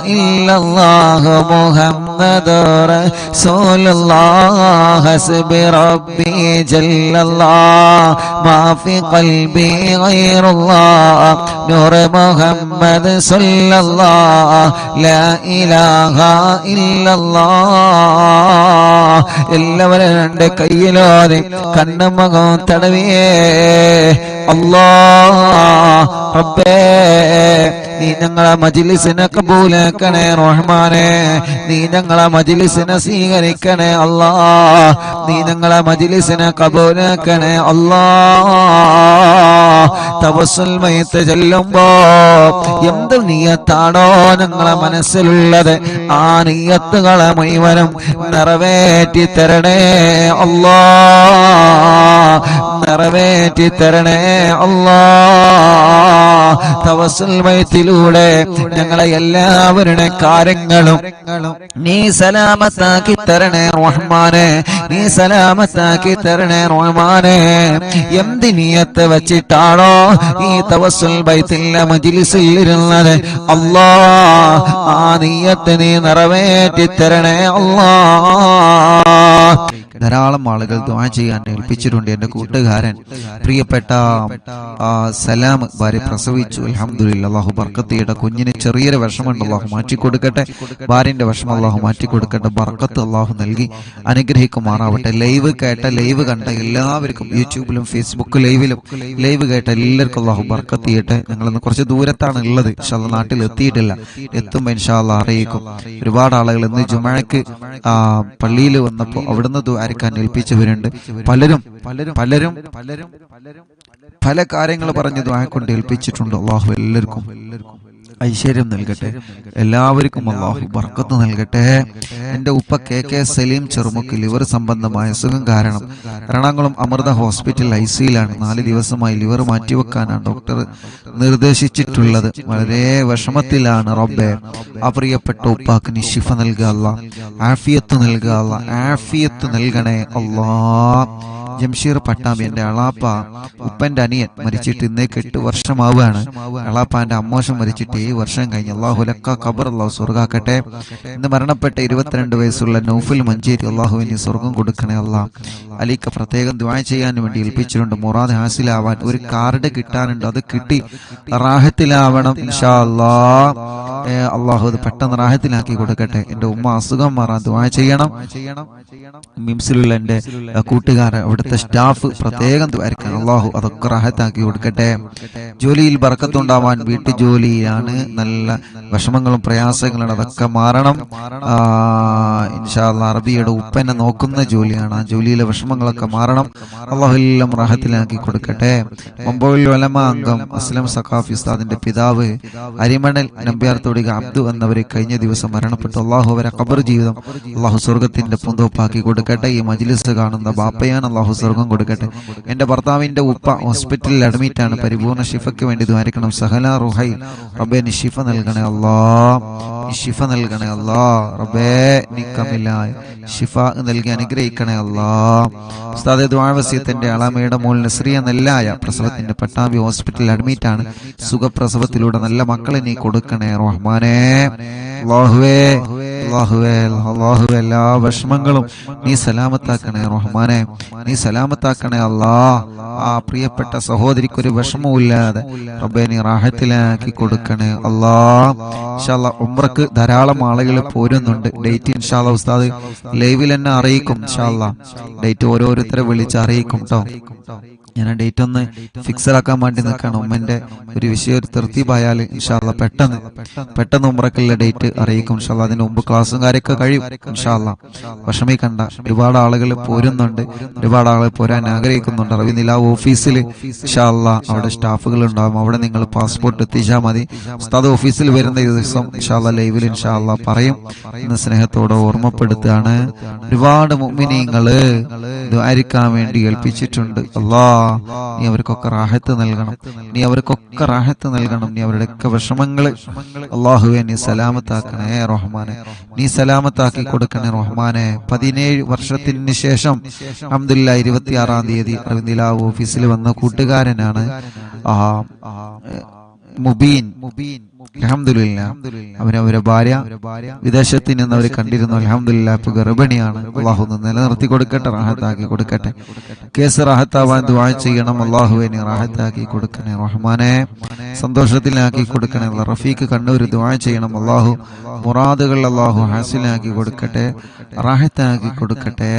إلا الله محمد رسول الله حسب ربي جل الله ما في قلبي غير الله نور محمد صلى الله لا إله إلا الله എല്ലാവരും രണ്ട് കയ്യിലോടെ കണ്ണുമുഖം തടവിയേ അല്ലാഹ് റബ്ബേ നീ ഞങ്ങളെ മജ്ലിസിനെ കബൂലാക്കണേ റഹ്മാനേ നീ ഞങ്ങളെ മജ്ലിസിനെ സ്വീകരിക്കണേ അല്ലാഹ് നീ ഞങ്ങളെ മജ്ലിസിനെ കബൂലാക്കണേ അല്ലാഹ് തവസ്സുൽ മയ്ത്ത് ചൊല്ലുമ്പോ എന്ത് നിയ്യത്താണോ ഞങ്ങളെ മനസ്സിലുള്ളത് ആ നിയ്യത്തുകളെ മുഴുവനും നിറവേറ്റി തരണേ അല്ലാഹ് നിറവേറ്റി തരണേ അല്ലാഹ് തവസ്സുൽ മയ്ത്തിലൂടെ ഞങ്ങളെ എല്ലാവരുടെ കാര്യങ്ങളും നീ സലാമത്താക്കി തരണേ റഹ്മാനേ നീ സലാമത്താക്കി തരണേ റഹ്മാനേ എന്ത് നിയ്യത്ത് വെച്ചിട്ടാണോ ഈ തവസ്സുൽ ബൈത്തിലെ മജ്ലിസിൽ ഇരുന്നത് അല്ലാഹ് ആ നിയ്യത്ത് നീ നിറവേറ്റി തരണേ അല്ലാഹ് ധാരാളം ആളുകൾ ദുആ ചെയ്യാൻ ഏൽപ്പിച്ചിട്ടുണ്ട് എന്റെ കൂട്ടുകാരൻ പ്രിയപ്പെട്ട സലാം ഭാര്യ പ്രസവിച്ചു അൽഹംദുലില്ലാഹ് അല്ലാഹു ബർക്കത്ത് ചെയ്യട്ടെ കുഞ്ഞിന് ചെറിയൊരു വിഷമമുണ്ട് അല്ലാഹു മാറ്റി കൊടുക്കട്ടെ ഭാര്യന്റെ വിഷമം അല്ലാഹു മാറ്റി കൊടുക്കട്ടെ ബർക്കത്ത് അല്ലാഹു നൽകി അനുഗ്രഹിക്കുമാറാവട്ടെ ലൈവ് കേട്ട ലൈവ് കണ്ട എല്ലാവർക്കും യൂട്യൂബിലും ഫേസ്ബുക്ക് ലൈവ് കേട്ട എല്ലാവർക്കും അല്ലാഹു ബർക്കത്ത് ചെയ്യട്ടെ ഞങ്ങളിന്ന് കുറച്ച് ദൂരത്താണ് ഉള്ളത് ഇൻഷാല്ലാഹ് നാട്ടിൽ എത്തിയിട്ടില്ല എത്തുമ്പോൾ ഇൻഷാല്ലാഹ് അറിയിക്കും ഒരുപാട് ആളുകൾ ഇന്ന് ജുമഅക്ക് പള്ളിയിൽ വന്നപ്പോൾ അവിടുന്ന് ദുആരിക്കാൻ ഏൽപ്പിച്ചവരുണ്ട് പലരും പല കാര്യങ്ങൾ പറഞ്ഞ് ദുആ കൊണ്ട് ഏൽപ്പിച്ചിട്ടുണ്ട് അല്ലാഹു എല്ലാവർക്കും ഐശ്വര്യം നൽകട്ടെ എല്ലാവർക്കും അല്ലാഹു ബർക്കത്ത് നൽകട്ടെ എൻ്റെ ഉപ്പ KK സലീം ചെറുമുക്ക് ലിവർ സംബന്ധമായ അസുഖം കാരണം എറണാകുളം അമൃത ഹോസ്പിറ്റൽ ICUലാണ് 4 ദിവസമായി ലിവർ മാറ്റിവെക്കാനാണ് ഡോക്ടർ നിർദ്ദേശിച്ചിട്ടുള്ളത് വളരെ വിഷമത്തിലാണ് റബ്ബേ ആ പ്രിയപ്പെട്ട ഉപ്പാക്ക് നീ ശിഫ നൽകുക അല്ലാഹ് ആഫിയത്ത് നൽകുക അല്ലാഹ് ആഫിയത്ത് നൽകണേ അല്ലാഹ് ജംഷീർ പട്ടാമ്പി എൻ്റെ അളാപ്പ ഉപ്പന്റെ അനിയൻ മരിച്ചിട്ട് ഇന്നേക്ക് 8 വർഷമാവുകയാണ് അളാപ്പാന്റെ അമ്മോശം മരിച്ചിട്ട് 7 വർഷം കഴിഞ്ഞ് അല്ലാഹു ലക്ക ഖബർ അല്ലാഹു സ്വർഗ്ഗാക്കട്ടെ ഇന്ന് മരണപ്പെട്ട 22 വയസ്സുള്ള നൗഫൽ മഞ്ചേരി അല്ലാഹുവിന് സ്വർഗ്ഗം കൊടുക്കണേ അല്ലാഹ് അലിക്ക് പ്രത്യേകം ദുആ ചെയ്യാൻ വേണ്ടി ഏൽപ്പിച്ചിട്ടുണ്ട് മുറാദ് ഹാസിലാവാൻ ഒരു കാർഡ് കിട്ടാനുണ്ട് അത് കിട്ടി റാഹത്തിലാവണം ഇൻഷാ അല്ലാഹ് അല്ലാഹു അത് പെട്ടെന്ന് റാഹത്തിലാക്കി കൊടുക്കട്ടെ എൻ്റെ ഉമ്മ അസുഖം മാറാൻ ദുആ ചെയ്യണം മിംസിലുള്ള എൻ്റെ കൂട്ടുകാരെ അവിടുത്തെ സ്റ്റാഫ് പ്രത്യേകം ദുആരിക്കാൻ അല്ലാഹു അതൊക്കെ റാഹത്താക്കി കൊടുക്കട്ടെ ജോലിയിൽ ബർക്കത്തുണ്ടാവാൻ വീട്ടു ജോലിയാണ് നല്ല വിഷമങ്ങളും പ്രയാസങ്ങളും അതൊക്കെ മാറണം ഇൻഷാ അല്ലാഹ് അറബിയുടെ ഉപ്പനെ നോക്കുന്ന ജോലിയാണ് ആ ജോലിയിലെ വിഷമങ്ങളൊക്കെ മാറണം അല്ലാഹു എല്ലാം റാഹത്തിലാക്കി കൊടുക്കട്ടെ മുംബൈയിൽ ഉലമ അംഗം അസ്ലം സഖാഫി ഉസ്താദിന്റെ പിതാവ് അരിമണൽ നമ്പ്യാർത്തോടിക അബ്ദു എന്നവരെ കഴിഞ്ഞ ദിവസം മരണപ്പെട്ടു അല്ലാഹു അവരെ ഖബർ ജീവിതം അല്ലാഹു സ്വർഗ്ഗത്തിന്റെ പൂന്തോപ്പാക്കി കൊടുക്കട്ടെ ഈ മജ്ലിസ് കാണുന്ന ബാപ്പയാണ് അല്ലാഹു സ്വർഗ്ഗം കൊടുക്കട്ടെ എൻ്റെ ഭർത്താവിന്റെ ഉപ്പ ഹോസ്പിറ്റലിൽ അഡ്മിറ്റ് ആണ് പരിപൂർണ്ണ ശിഫയ്ക്ക് വേണ്ടി ദ്വാരിക്കണം സഹല റുഹൈ റബ്ബേ നീ ശിഫ നൽകണേ അല്ലാഹ് നീ ശിഫ നൽകണേ അല്ലാഹ് റബ്ബേ നീ കമിലായ ശിഫ നൽകി അനുഗ്രഹിക്കണേ അല്ലാഹ് ഉസ്താദെ ദുആ വസിയത്തിന്റെ അളമയുടെ മോൾ നസ്രിയ നെല്ലായ പ്രസവത്തിന്റെ പട്ടാമ്പി ഹോസ്പിറ്റലിൽ അഡ്മിറ്റ് ആണ് സുഖപ്രസവത്തിലൂടെ നല്ല മക്കളെ നീ കൊടുക്കണേ റഹ്മാനേ അല്ലാഹുവേ അല്ലാഹുവേ അല്ലാഹുവേ എല്ലാ വിഷമങ്ങളും നീ സലാമത്താക്കണേ റഹ്മാനേ നീ സലാമത്താക്കണേ അല്ലാഹ് ആ പ്രിയപ്പെട്ട സഹോദരിക്ക് ഒരു വിഷമവുമില്ലാതെ റബ്ബേ നീ റാഹത്തിലാക്കി കൊടുക്കണേ അല്ലാഹ് ഇൻഷാ അല്ലാഹ് ഉംറക്ക് ധാരാളം ആളുകൾ പോരുന്നുണ്ട് ഡേറ്റ് ഇൻഷാ അല്ലാഹ് ഉസ്താദ് ലൈവിൽ തന്നെ അറിയിക്കും ഇൻഷാ അല്ലാഹ് ഡേറ്റ് ഓരോരുത്തരെ വിളിച്ച് അറിയിക്കും ട്ടോ ഞാൻ ഡേറ്റ് ഒന്ന് ഫിക്സഡ് ആക്കാൻ വേണ്ടി നിൽക്കണം. ഉമ്മന്റെ ഒരു വിഷയം ഒരു തൃപ്തിയായാൽ ഇൻഷാ അല്ലാ പെട്ടെന്ന് ഉംറക്കുള്ള ഡേറ്റ് അറിയിക്കും ഇൻഷാ അല്ലാ. അതിന് മുമ്പ് ക്ലാസ്സും കാര്യമൊക്കെ കഴിയും ഇൻഷാ അല്ലാ. വിഷമിക്കണ്ട. ഒരുപാട് ആളുകൾ പോരുന്നുണ്ട്, ഒരുപാട് ആളുകൾ പോരാൻ ആഗ്രഹിക്കുന്നുണ്ട്. റവി നിലാവ് ഓഫീസിൽ ഇൻഷാ അല്ലാ അവിടെ സ്റ്റാഫുകൾ ഉണ്ടാവും. അവിടെ നിങ്ങൾ പാസ്പോർട്ട് എത്തിച്ചാൽ മതി. ഉസ്താദ് ഓഫീസിൽ വരുന്ന ദിവസം ഇൻഷാ അല്ലാ ലൈവിൽ ഇൻഷാ അല്ലാ പറയും എന്ന് സ്നേഹത്തോടെ ഓർമ്മപ്പെടുത്തുകയാണ്. ഒരുപാട് മുഅ്മിനീങ്ങള് ദുആരിക്കാൻ വേണ്ടി ഏൽപ്പിച്ചിട്ടുണ്ട്. അല്ലാഹ് നീ അവർക്കൊക്കെ റാഹത്ത് നൽകണം, നീ അവർക്കൊക്കെ റാഹത്ത് നൽകണം. നീ അവരുടെയൊക്കെ വിഷമങ്ങള് അല്ലാഹുവേ നീ സലാമത്താക്കണേ റഹ്മാനെ, നീ സലാമത്താക്കി കൊടുക്കണേ റഹ്മാനെ. 17 വർഷത്തിന് ശേഷം അൽഹംദുലില്ലാഹ് 26-ാം തീയതി നിലാവ് ഓഫീസിൽ വന്ന കൂട്ടുകാരനാണ് മുബീൻ. അൽഹംദുലില്ലാഹ് അവരെ ഭാര്യ വിദേശത്ത് നിന്ന് അവർ കണ്ടിരുന്നു. അൽഹംദുലില്ലാഹ് ഇപ്പൊ ഗർഭിണിയാണ്. അല്ലാഹു നിലനിർത്തി കൊടുക്കട്ടെ, റാഹത്താക്കി കൊടുക്കട്ടെ. കേസ് റാഹത്താവാൻ ദുആ ചെയ്യണം. അല്ലാഹുവേ നീ റാഹത്താക്കി കൊടുക്കണേ റഹ്മാനെ, സന്തോഷത്തിലാക്കി കൊടുക്കണേ. റഫീഖ് കണ്ണൂർ ദുആ ചെയ്യണം. അല്ലാഹു മുറാദുകൾ അല്ലാഹു ഹാസിലാക്കി കൊടുക്കട്ടെ, റാഹത്താക്കി കൊടുക്കട്ടെ.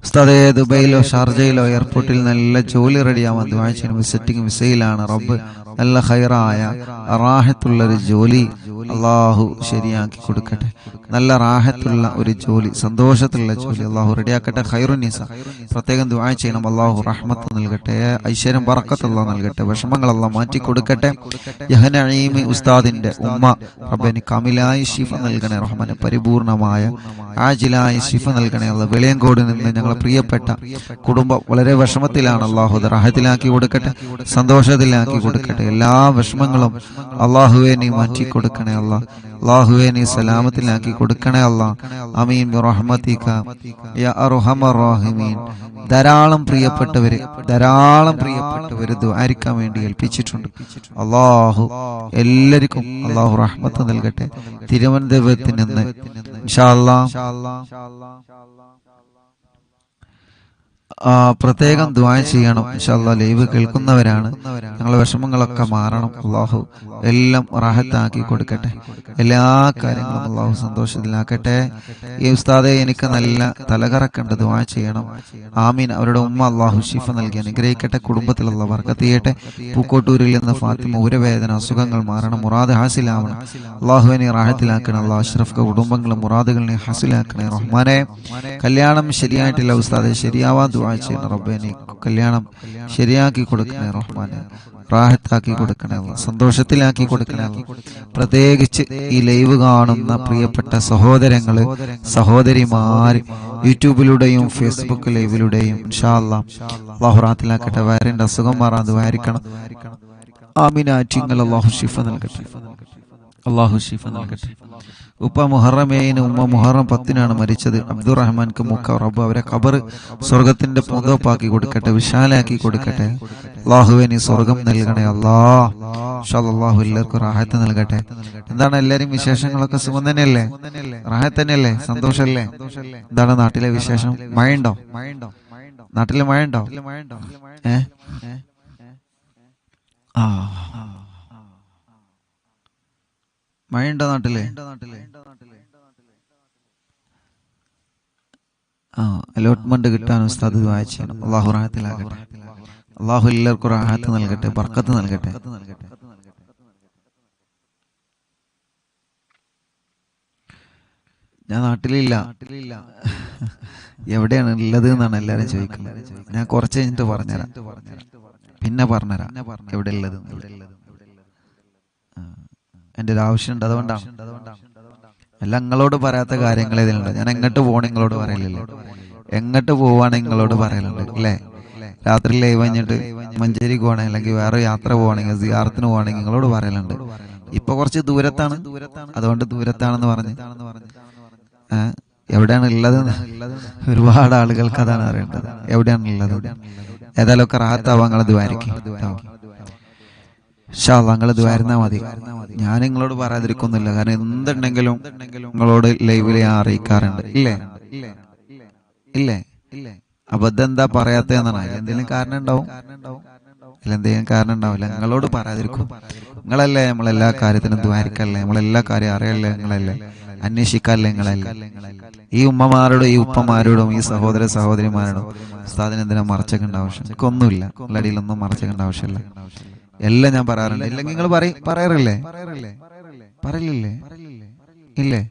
ഉസ്താദേ ദുബൈയിലോ ഷാർജയിലോ എയർപോർട്ടിൽ നല്ല ജോലി റെഡിയാവാൻ ദുആ ചെയ്യണം. വിസിറ്റിംഗ് വിസയിലാണ്. റബ്ബ് നല്ല ഖൈറായ റാഹത്തുള്ളൊരു ജോലി അള്ളാഹു ശരിയാക്കി കൊടുക്കട്ടെ. നല്ല റാഹത്തുള്ള ഒരു ജോലി, സന്തോഷത്തിലുള്ള ജോലി അള്ളാഹു റെഡിയാക്കട്ടെ. ഖൈറുന്നീസ പ്രത്യേകം ദുആ ചെയ്യണം. അള്ളാഹു റഹ്മത്ത് നൽകട്ടെ, ഐശ്വര്യം ബറക്കത്ത് അള്ളാഹു നൽകട്ടെ, വിഷമങ്ങൾ അള്ളാഹു മാറ്റി കൊടുക്കട്ടെ. യഹ്നഈമി ഉസ്താദിന്റെ ഉമ്മ റബ്ബനി കാമിലായ ശിഫ നൽകണേ റഹ്മാനെ, പരിപൂർണമായ ആജിലായ ശിഫ നൽകണേ അള്ളാഹ്. വെളിയങ്കോട് നിന്ന് ഞങ്ങളെ പ്രിയപ്പെട്ട കുടുംബം വളരെ വിഷമത്തിലാണ്. അള്ളാഹു റാഹത്തിലാക്കി കൊടുക്കട്ടെ, സന്തോഷത്തിലാക്കി കൊടുക്കട്ടെ. എല്ലാ വിഷമങ്ങളും അള്ളാഹുവേ നീ മാറ്റി കൊടുക്കണേ അല്ലാഹ്. അല്ലാഹുവേ നീ സലാമത്തിലാക്കി കൊടുക്കണേ അല്ലാഹ്. ആമീൻ ബിറഹ്മതിക യാ അർഹമർ റഹീമീൻ. ധാരാളം പ്രിയപ്പെട്ടവര് ദുആരിക്കാൻ വേണ്ടി ഏൽപ്പിച്ചിട്ടുണ്ട്. അല്ലാഹു എല്ലാവർക്കും അല്ലാഹു റഹ്മത്ത് നൽകട്ടെ. തിരുവനന്തപുരത്ത് നിന്ന് ഇൻഷാ അല്ലാഹ് പ്രത്യേകം ദുആ ചെയ്യണം ഇൻഷാ അല്ലാഹ്. ലൈവ് കേൾക്കുന്നവരാണ്, ഞങ്ങളുടെ വിഷമങ്ങളൊക്കെ മാറണം. അല്ലാഹു എല്ലാം റാഹത്താക്കി കൊടുക്കട്ടെ, എല്ലാ കാര്യങ്ങളും അല്ലാഹു സന്തോഷത്തിലാക്കട്ടെ. ഈ ഉസ്താദെ എനിക്ക് നല്ല തലകറക്കുണ്ട്, ദുആ ചെയ്യണം. ആമീൻ. അവരുടെ ഉമ്മ അല്ലാഹു ശിഫ നൽകി അനുഗ്രഹിക്കട്ടെ, കുടുംബത്തിൽ അല്ലാഹു ബർക്കത്ത് ചെയ്യട്ടെ. പൂക്കോട്ടൂരിൽ നിന്ന് ഫാത്തിമ ഉരവേദന അസുഖങ്ങൾ മാറണം, മുറാദ് ഹാസിലാവണം. അല്ലാഹുവിനെ റാഹത്തിലാക്കണം. അല്ലാഹു അഷ്റഫ് കുടുംബങ്ങളും മുറാദുകളെ ഹാസിലാക്കണേ റഹ്മാനെ. കല്യാണം ശരിയായിട്ടില്ല ഉസ്താദെ, ശരിയാവാൻ ദുആ ചെയ്യണം. റബ്ബേ നീ കല്യാണം ശരിയാക്കി കൊടുക്കണേ റഹ്മാനെ, റാഹത്താക്കി കൊടുക്കണേ, സന്തോഷത്തിലാക്കി കൊടുക്കണേ. പ്രത്യേകിച്ച് ഈ ലൈവ് കാണുന്ന പ്രിയപ്പെട്ട സഹോദരങ്ങള് സഹോദരിമാര് യൂട്യൂബിലൂടെയും ഫേസ്ബുക്ക് ലൈവിലൂടെയും ഇൻഷാ അല്ലാഹ് അല്ലാഹു റാഹത്തിലാക്കട്ടെ. വയറിന്റെ അസുഖം മാറാൻ ദുആരിക്കണം. ആമീൻ. ആറ്റിങ്ങൾ അല്ലാഹു ശിഫ നൽകട്ടെ, അല്ലാഹു ശിഫ നൽകട്ടെ. ഉപ്പ മുഹറമേന് ഉമ്മ മുഹറം 10-നാണ് മരിച്ചത്. അബ്ദുറഹ്മാൻക്ക് മുക്ക റബ്ബ് അവരെ ഖബർ സ്വർഗത്തിന്റെ പൂന്തോപ്പാക്കി കൊടുക്കട്ടെ, വിശാലാക്കി കൊടുക്കട്ടെ. അല്ലാഹുവേ നീ സ്വർഗം നൽകണേ അല്ലാഹ്. ഇൻഷാഅല്ലാഹു എല്ലാവർക്കും റാഹത്ത് നൽകട്ടെ. എന്താണ് എല്ലാരും വിശേഷങ്ങളൊക്കെ? സുഖം തന്നെയല്ലേ? റാഹത്ത് തന്നെയല്ലേ? സന്തോഷല്ലേ? എന്താണ് നാട്ടിലെ വിശേഷം? മഴയുണ്ടോ? നാട്ടില് മഴയുണ്ടോ? മഴയുണ്ടോ നാട്ടില്? അലോട്ട്മെന്റ് കിട്ടാൻ ഉസ്താദ് ദുആ ചെയ്യണം. അല്ലാഹു റാഹത്തിലാക്കട്ടെ, അല്ലാഹു എല്ലാവർക്കും റാഹത്ത് നൽകട്ടെ, ബർക്കത്ത് നൽകട്ടെ. ഞാൻ നാട്ടിലില്ല. എവിടെയാണ് ഉള്ളത് എന്നാണ് എല്ലാരും ചോദിക്കുന്നത്. ഞാൻ കുറച്ച് കഴിഞ്ഞിട്ട് പറഞ്ഞുതരാം, പിന്നെ പറഞ്ഞുതരാം എവിടെ ഉള്ളത്. എന്റെ ഒരു ആവശ്യമുണ്ട്, അതുകൊണ്ടാണ്. അല്ല നിങ്ങളോട് പറയാത്ത കാര്യങ്ങൾ ഇതിലുണ്ട്. ഞാൻ എങ്ങോട്ട് പോകണം നിങ്ങളോട് പറയലില്ലേ? എങ്ങോട്ട് പോവാണ് നിങ്ങളോട് പറയലുണ്ട് അല്ലേ? രാത്രി ലൈവ് കഴിഞ്ഞിട്ട് മഞ്ചേരിക്ക് പോകണമെങ്കിൽ അല്ലെങ്കിൽ വേറെ യാത്ര പോകണമെങ്കിൽ സിയാറത്തിന് പോകണമെങ്കിൽ നിങ്ങളോട് പറയലുണ്ട്. ഇപ്പൊ കുറച്ച് ദൂരത്താണ്, അതുകൊണ്ട് ദൂരത്താണെന്ന് പറഞ്ഞ് എവിടെയാണ് ഉള്ളത് ഒരുപാട് ആളുകൾക്ക് അതാണ് അറിയേണ്ടത്, എവിടെയാണ് ഉള്ളത്. ഏതായാലും ഒക്കെ റാഹത്താവാൻ നിങ്ങളത് ദ്വാരിക്കും. നിങ്ങൾ ദ്വാരുന്നാ മതി. ഞാൻ നിങ്ങളോട് പറയാതിരിക്കുന്നില്ല, കാരണം എന്തുണ്ടെങ്കിലും നിങ്ങളോട് ലൈവിൽ ഞാൻ അറിയിക്കാറുണ്ട്. ഇല്ലേ? അബദ്ധം എന്താ പറയാത്തതെന്നാണ്. എന്തെങ്കിലും കാരണം ഉണ്ടാവും, എന്തെങ്കിലും കാരണം ഉണ്ടാവില്ല. നിങ്ങളോട് പറയാതിരിക്കും. നിങ്ങളല്ലേ നമ്മളെല്ലാ കാര്യത്തിനും ദ്വാരിക്കല്ലേ, നമ്മളെല്ലാ കാര്യം അറിയല്ലേ നിങ്ങളല്ലേ. അന്വേഷിക്കാറില്ല നിങ്ങളല്ല. ഈ ഉമ്മമാരോടും ഈ ഉപ്പമാരോടും ഈ സഹോദര സഹോദരിമാരോടും ഉസ്താദിന് എന്തിനാ മറച്ചേക്കേണ്ട ആവശ്യം? എനിക്കൊന്നുമില്ല, അടിയിലൊന്നും മറച്ചേക്കേണ്ട ആവശ്യമില്ല. എല്ലാം ഞാൻ പറയാറുണ്ട്. ഇല്ലെങ്കിൽ നിങ്ങൾ പറയാറില്ലേ? പറയില്ലേ? ഇല്ലേ?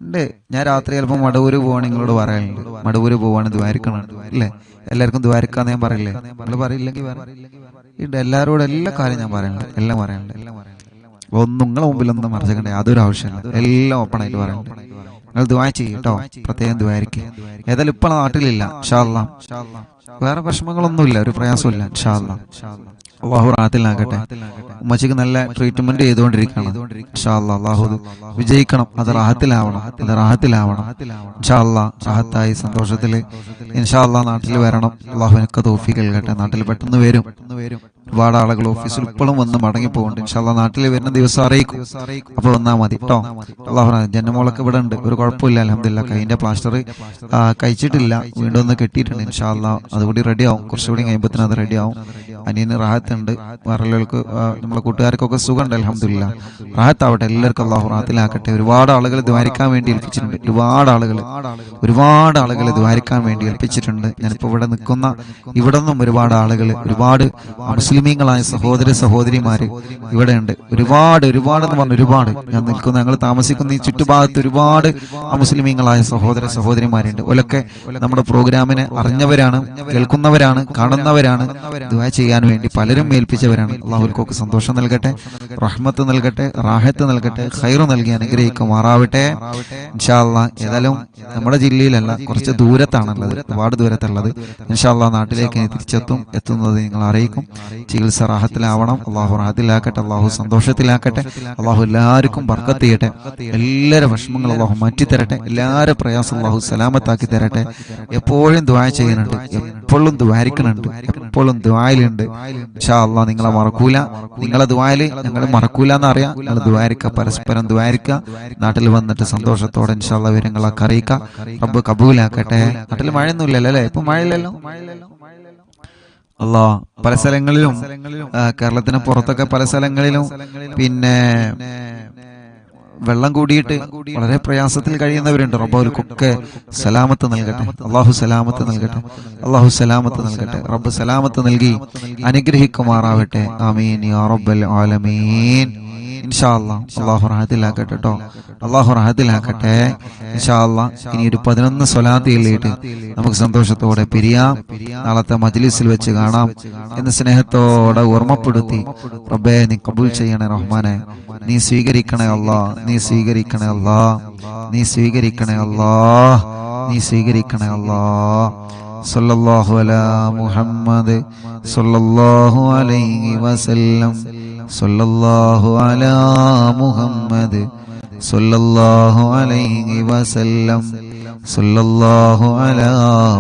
ഉണ്ട്. ഞാൻ രാത്രി ചിലപ്പോൾ മടവൂര് പോവാണ് നിങ്ങളോട് പറയാറുണ്ട്. മടവൂര് പോവാണ് ദ്വാരിക്കണുണ്ട് ഇല്ലേ? എല്ലാവർക്കും ദ്വാരിക്കാന്ന് ഞാൻ പറയില്ലേ? നിങ്ങൾ പറയില്ലെങ്കിൽ ഉണ്ട്. എല്ലാവരോടും എല്ലാ കാര്യം ഞാൻ പറയാനുണ്ട്, എല്ലാം പറയാനുണ്ട്. ഒന്നും നിങ്ങളെ മുമ്പിലൊന്നും മറച്ചേക്കണ്ട യാതൊരു ആവശ്യമില്ല. എല്ലാം ഓപ്പൺ ആയിട്ട് പറയാനുണ്ട്. നിങ്ങൾ ദുആ ചെയ്യും കേട്ടോ, പ്രത്യേകം ദ്വാരിക്ക്. ഏതായാലും ഇപ്പൊ നാട്ടിലില്ല, ഇൻഷാ അല്ലാഹ്. വേറെ വിഷമങ്ങളൊന്നുമില്ല, ഒരു പ്രയാസമില്ല, ഇൻഷാ അല്ലാഹ്. അള്ളാഹു റാഹത്തിലാക്കട്ടെ. ഉമ്മച്ചിക്ക് നല്ല ട്രീറ്റ്മെന്റ് ചെയ്തുകൊണ്ടിരിക്കണം. ഇൻഷാ അല്ലാഹ് അള്ളാഹു വിജയിക്കണം. അത് റാഹത്തിലാവണം, ഇൻഷാ അല്ലാഹ്. റാഹത്തായി സന്തോഷത്തില് ഇൻഷാ അല്ലാഹ് നാട്ടിൽ വരണം. അള്ളാഹു എനിക്ക് തൗഫീഖ് നൽകട്ടെ. നാട്ടിൽ പെട്ടെന്ന് വരും. ഒരുപാട് ആളുകൾ ഓഫീസിൽ ഇപ്പോഴും വന്ന് മടങ്ങി പോകുന്നുണ്ട്. ഇൻഷാ അല്ലാഹ് നാട്ടിൽ വരുന്ന ദിവസം അറിയിക്കും. അപ്പൊ വന്നാൽ മതി കേട്ടോ. അള്ളാഹു ജനമോളൊക്കെ ഇവിടെ ഉണ്ട്, ഒരു കുഴപ്പമില്ല, അൽഹംദുലില്ലാഹ്. കൈയിന്റെ പ്ലാസ്റ്റർ കഴിച്ചിട്ടില്ല, വീണ്ടും ഒന്ന് കെട്ടിയിട്ടുണ്ട്. ഇൻഷാ അല്ലാഹ് അതുകൂടി റെഡിയാവും. കുറച്ചുകൂടി കഴിയുമ്പോഴത്തേനും അത് റെഡിയാവും. അനിയന് റാഹത്തുണ്ട്, വേറെല്ലാവർക്കും നമ്മളെ കൂട്ടുകാർക്കൊക്കെ സുഖമുണ്ട്, അൽഹംദുലില്ലാഹ്. റാഹത്താവട്ടെ, എല്ലാവർക്കും അള്ളാഹു റാഹത്തിലാക്കട്ടെ. ഒരുപാട് ആളുകൾ ദ്വാരിക്കാൻ വേണ്ടി ഏൽപ്പിച്ചിട്ടുണ്ട്. ഒരുപാട് ആളുകൾ ദ്വാരിക്കാൻ വേണ്ടി ഏൽപ്പിച്ചിട്ടുണ്ട്. ഞാനിപ്പോ ഇവിടെ നിൽക്കുന്ന ഇവിടെ നിന്നും ഒരുപാട് ആളുകൾ, ഒരുപാട് മുസ്ലിമീങ്ങളായ സഹോദര സഹോദരിമാര് ഇവിടെ ഉണ്ട്. ഒരുപാട് എന്ന് പറഞ്ഞ ഒരുപാട്. ഞങ്ങൾ താമസിക്കുന്ന ഈ ചുറ്റുഭാഗത്ത് ഒരുപാട് മുസ്ലിമീങ്ങളായ സഹോദര സഹോദരിമാരുണ്ട്. ഓലൊക്കെ നമ്മുടെ പ്രോഗ്രാമിനെ അറിഞ്ഞവരാണ്, കേൾക്കുന്നവരാണ്, കാണുന്നവരാണ്. ദുആ ചെയ്യാൻ വേണ്ടി പലരും ഏൽപ്പിച്ചവരാണ്. അള്ളാഹുൽക്കൊക്കെ സന്തോഷം നൽകട്ടെ, റഹ്മത്ത് നൽകട്ടെ, റാഹത്ത് നൽകട്ടെ, ഖൈർ നൽകി അനുഗ്രഹിക്കുമാറാവട്ടെ, ഇൻഷാ അല്ലാഹ്. ഏതായാലും നമ്മുടെ ജില്ലയിലല്ല, കുറച്ച് ദൂരത്താണുള്ളത്, ഒരുപാട് ദൂരത്തുള്ളത്. ഇൻഷാ അല്ലാഹ് നാട്ടിലേക്ക് എത്തുന്നത് നിങ്ങൾ അറിയിക്കും. ചികിത്സ റാഹത്തിലാവണം. അള്ളാഹു റാഹത്തിലാക്കട്ടെ, അള്ളാഹു സന്തോഷത്തിലാക്കട്ടെ, അള്ളാഹു എല്ലാവർക്കും ബർക്കത്ത് ചെയ്യട്ടെ. എല്ലാവരുടെ വിഷമങ്ങൾ അള്ളാഹു മാറ്റിത്തരട്ടെ, എല്ലാവരുടെ പ്രയാസം അള്ളാഹു സലാമത്താക്കി തരട്ടെ. എപ്പോഴും ദുആ ചെയ്യുന്നുണ്ട്, എപ്പോഴും ദ്വാരിക്കുന്നുണ്ട്, എപ്പോഴും ദുആയിലുണ്ട്. ഇൻഷാ അല്ലാഹ് നിങ്ങളെ മറക്കൂല. നിങ്ങളെ ദുആയിൽ ഞങ്ങൾ മറക്കൂല എന്നറിയാം. നിങ്ങൾ ദ്വാരിക്കുക, പരസ്പരം ദ്വാരിക്കുക. നാട്ടിൽ വന്നിട്ട് സന്തോഷത്തോടെ ഇൻഷാ അല്ലാഹ് വിവരങ്ങളൊക്കെ അറിയിക്കാം. റബ്ബ് കബൂലാക്കട്ടെ. നാട്ടിൽ മഴയൊന്നുമില്ലല്ലോ അല്ലേ? ഇപ്പൊ മഴയില്ലല്ലോ. അല്ലാഹ് പല സ്ഥലങ്ങളിലും, കേരളത്തിന് പുറത്തൊക്കെ പല സ്ഥലങ്ങളിലും പിന്നെ വെള്ളം കൂടിയിട്ട് വളരെ പ്രയാസത്തിൽ കഴിയുന്നവരുണ്ട്. റബ്ബ് അവർക്കൊക്കെ സലാമത്ത് നൽകട്ടെ. അള്ളാഹു സലാമത്ത് നൽകട്ടെ, അള്ളാഹു സലാമത്ത് നൽകട്ടെ. റബ്ബ് സലാമത്ത് നൽകി അനുഗ്രഹിക്കുമാറാവട്ടെ. ആമീൻ യാ റബ്ബൽ ആലമീൻ. ഇൻഷാ അല്ലാഹ് അള്ളാഹു റാഹത്തിലാക്കട്ടെ കേട്ടോ, അള്ളാഹു റാഹത്തിലാക്കട്ടെ, ഇൻഷാ അല്ലാഹ്. ഇനി ഒരു 11 സ്വലാത്ത് ചൊല്ലിയിട്ട് നമുക്ക് സന്തോഷത്തോടെ പിരിയാം. നാളത്തെ മജ്ലിസിൽ വെച്ച് കാണാം എന്ന് സ്നേഹത്തോടെ ഓർമ്മപ്പെടുത്തി, റബ്ബേ നീ കബൂൽ ചെയ്യണേ റഹ്മാനെ, നീ സ്വീകരിക്കണേ അല്ലാഹ്, നീ സ്വീകരിക്കണേ അല്ലാഹ്, നീ സ്വീകരിക്കണേ അല്ലാഹ്, നീ സ്വീകരിക്കണേ അല്ലാഹ്. സല്ലല്ലാഹു അലാ മുഹമ്മദ് സല്ലല്ലാഹു അലൈഹി വസല്ലം, സല്ലല്ലാഹു അലാ മുഹമ്മദ് സല്ലല്ലാഹു അലൈഹി വസല്ലം, സല്ലല്ലാഹു അലാ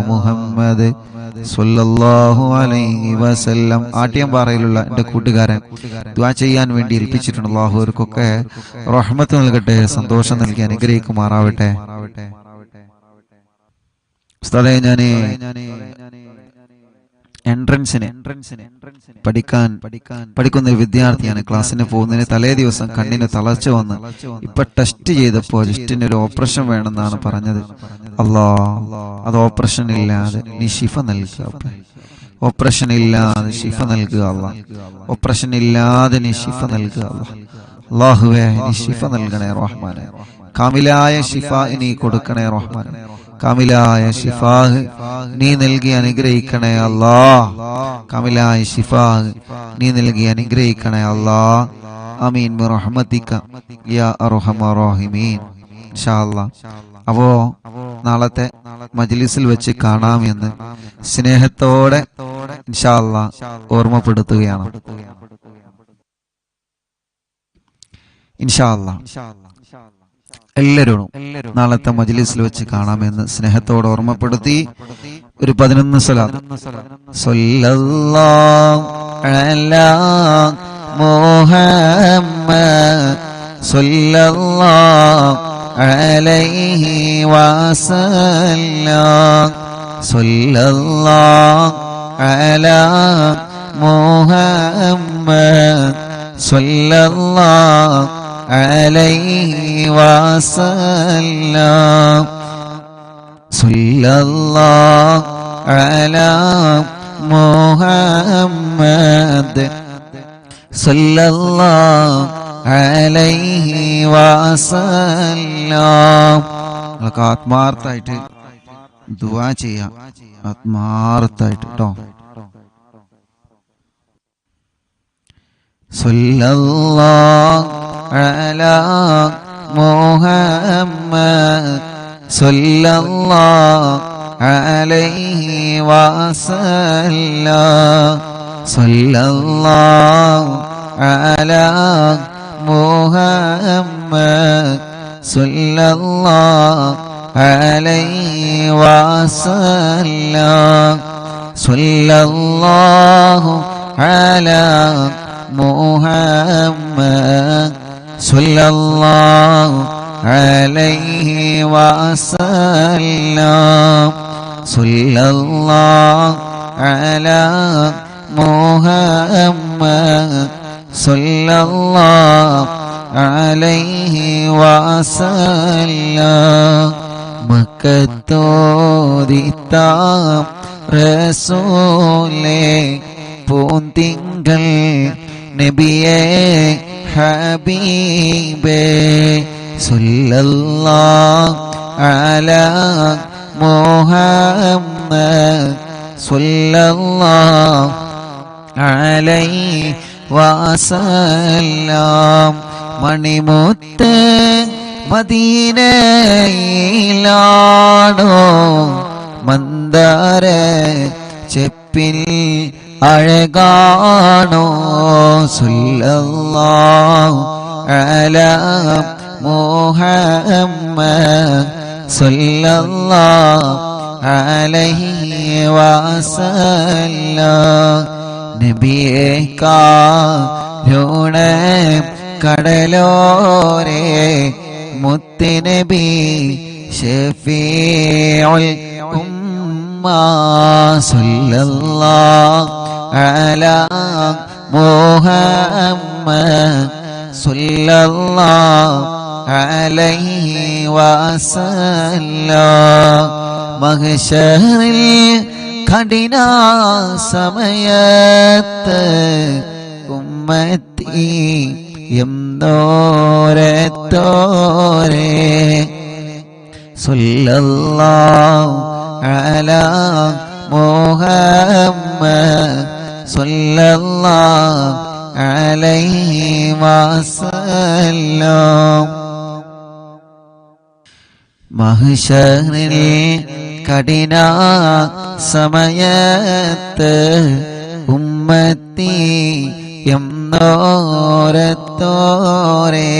മുഹമ്മദ് സല്ലല്ലാഹു അലൈഹി വസല്ലം. ആട്ടിയംപാറയിലുള്ള എൻ്റെ കൂട്ടുകാരൻ ദുആ ചെയ്യാൻ വേണ്ടി ഏൽപ്പിച്ചിട്ടുണ്ട്. അല്ലാഹു അവർക്കൊക്കെ റഹ്മത്ത് നൽകട്ടെ, സന്തോഷം നൽകി അനുഗ്രഹിക്കുമാറാവട്ടെ. ഉസ്താദേ, ഞാൻ എൻട്രൻസിന് പഠിക്കുന്ന ഒരു വിദ്യാർത്ഥിയാണ്. ക്ലാസ്സിന് പോകുന്നതിന് തലേ ദിവസം കണ്ണിന് തളർച്ച വന്ന് ഇപ്പൊ ടെസ്റ്റ് ചെയ്തപ്പോ ജസ്റ്റിന് ഒരു ഓപ്പറേഷൻ വേണമെന്നാണ് പറഞ്ഞത്. അല്ലാഹ് അത് ഓപ്പറേഷൻ ഇല്ലാതെ നീ ശിഫ നൽകുക, ഓപ്പറേഷൻ ഇല്ലാതെ ശിഫ നൽകുക അല്ലാഹ്, ഓപ്പറേഷൻ ഇല്ലാതെ നീ ശിഫ നൽകുക അല്ലാഹ്. അല്ലാഹുവേ നീ ശിഫ നൽകണേ റഹ്മാനെ, കാമിലായ ശിഫ നീ കൊടുക്കണേ റഹ്മാനെ, കാമിലായ ശിഫാഹ് നീ നൽകി അനുഗ്രഹിക്കണേ അല്ലാഹ്, കാമിലായ ശിഫാഹ് നീ നൽകി അനുഗ്രഹിക്കണേ അല്ലാഹ്. ആമീൻ ബിറഹ്മതിക യാ അർഹമർ റഹീമീൻ. ഇൻഷാ അല്ലാഹ് അപ്പോ നാളത്തെ മജ്ലിസിൽ വെച്ച് കാണാമെന്ന് സ്നേഹത്തോടെ ഇൻഷാ അല്ലാഹ് ഓർമ്മപ്പെടുത്തുകയാണ്. ഇൻഷാ അല്ലാഹ് എല്ലാവരോടും നാളത്തെ മജ്ലിസിൽ വെച്ച് കാണാമെന്ന് സ്നേഹത്തോടെ ഓർമ്മപ്പെടുത്തി ഒരു 11 സ്വലാത്ത്. സല്ലല്ലാഹു അലാ മുഹമ്മദ് സല്ലല്ലാഹു അലൈഹി വസല്ലം, സല്ലല്ലാഹു അലാ മുഹമ്മദ് സല്ലല്ലാഹു عليه وسلم صلى الله على محمد صلى الله عليه وسلم. നമുക്ക് ആത്മാർത്ഥമായിട്ട് ദുആ ചെയ്യാം, ആത്മാർത്ഥമായിട്ട് കേട്ടോ. സല്ലല്ലാഹു അലാ മുഹമ്മദ് സല്ലല്ലാഹു അലൈഹി വസല്ലം സല്ലല്ലാഹു അലാ മുഹമ്മദ് സല്ലല്ലാഹു അലൈഹി വസല്ലം സല്ലല്ലാഹു അലാ മുഹമ്മദ് സല്ലല്ലാഹു അലൈഹി വസല്ലം സല്ലല്ലാഹു അലാ മുഹമ്മദ് സല്ലല്ലാഹു അലൈഹി വസല്ലം. മക്കത്തോദിത്താം റസൂലേ പൂന്തിങ്കൾ നബിയേ ഹബീബേ സല്ലല്ലാഹു അലാ മുഹമ്മദ് സല്ലല്ലാഹു അലൈഹി വസല്ലം. മണിമുത്ത് മദീനയിലാണോ മന്ദാര ചെപ്പിൽ അഴകാണോ സല്ലല്ലാഹു അലാ മുഹമ്മദ് സല്ലല്ലാഹു അലൈഹി വസല്ലം. നബിയേ കാരുണ കടലോരേ മുത്തുനബി ശഫീഉൽ ഉമ്മ സല്ലല്ലാഹു അലാ മുഹമ്മദ് സല്ലല്ലാഹു അലൈഹി വസല്ലം. മഹ്ശറിൽ കഠിന സമയത്ത് ഉമ്മത്തി എന്നോരത്തോരേ സല്ലല്ലാഹു അലാ മുഹമ്മദ് സല്ലല്ലാഹു അലൈഹി വസല്ലം. മഹ്ശറിൽ കഠിന സമയത്ത് ഉമ്മത്തി എന്നോരത്തോരേ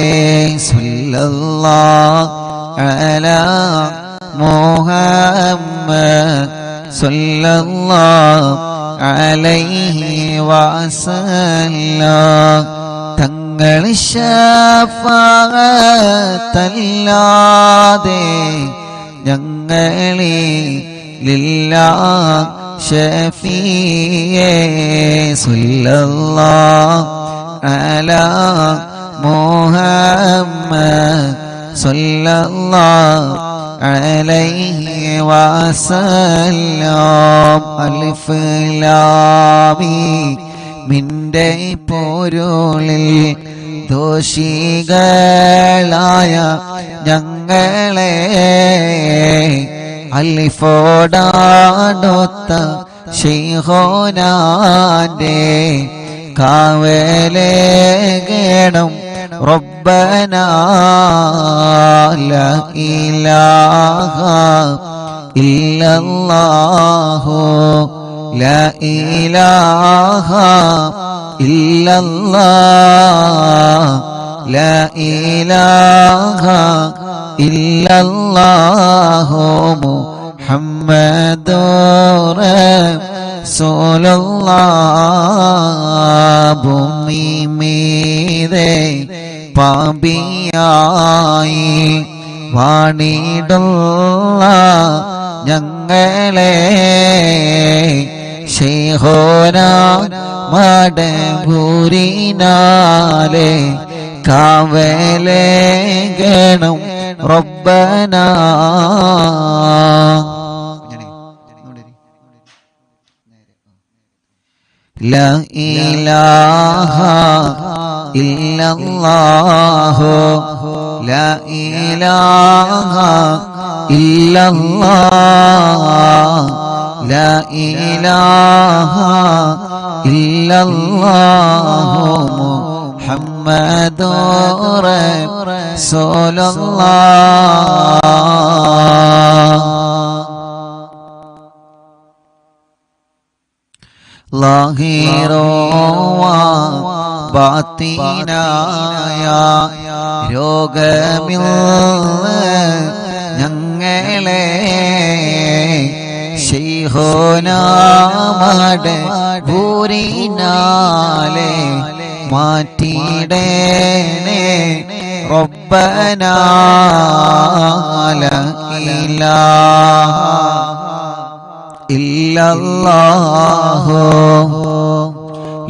സല്ലല്ലാഹു അലാ മുഹമ്മദ് സല്ലല്ലാഹു അലൈഹി വസല്ലം. തങ്ങൾ ശഫാഅത്തല്ലാതെ ഞങ്ങളിലില്ല ഷഫീയേ സല്ലല്ലാഹു അലാ മുഹമ്മദ് സല്ലല്ലാഹു അലൈഹി വസല്ലം. അലിഫ് ലാം മിന്റെ പൊരുളിൽ ദോഷികളായ ഞങ്ങളെ അലിഫോടാടൊത്ത ശൈഖുനാന്റെ കാവലേകണം റബ്ബനാ ലാ ഇലാഹ ഇല്ലല്ലാഹു ലാ ഇലാഹ ഇല്ലല്ലാഹ് ലാ ഇലാഹ ഇല്ലല്ലാഹു മുഹമ്മദുർ റസൂലുള്ളാഹ്. ഭൂമി മീതെ പാപിയായി വാണിടുള്ള ഞങ്ങളെ ശൈഖുനാ മടബൂരിനാലെ കാവലേകണം റബ്ബനാ. ലാ ഇലാഹ ഇല്ലല്ലാഹു ലാ ഇലാഹ ഇല്ലല്ലാഹ് ലാ ഇലാഹ ഇല്ലല്ലാഹു മുഹമ്മദുർ റസൂലുള്ളാഹ്. ലാഹിറോവ ബാത്തിനായ രോഗമിൽ ഞങ്ങളെ ശൈഖുനാമടെ ഭൂരിനാലെ മാറ്റിടേനെ റബ്ബനാ. ലാ ഇലാഹ ഇല്ലല്ലാഹു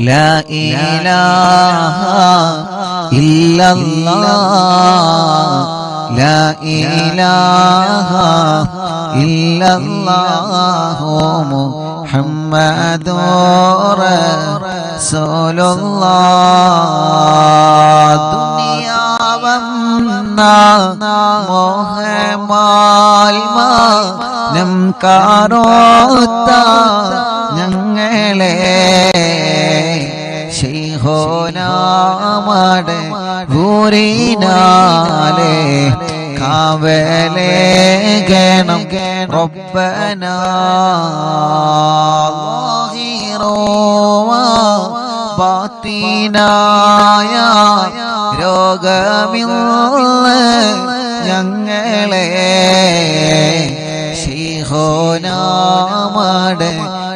ലാ ഇലാഹ ഇല്ലല്ലാഹ് ലാ ഇലാഹ ഇല്ലല്ലാഹു മുഹമ്മദുർ റസൂലുള്ളാഹ്. ദുനിയാവെന്ന മോഹമാൽമാനം കാരോത്ത ഞങ്ങളെ ശൈഖുനാമടെ ഭൂരിനാലെ കാവലേകണം റബ്ബനാ. ലാഹിറോവ ബാത്തിനായ രോഗമിൽ ഞങ്ങളെ ശൈഖുനാമടെ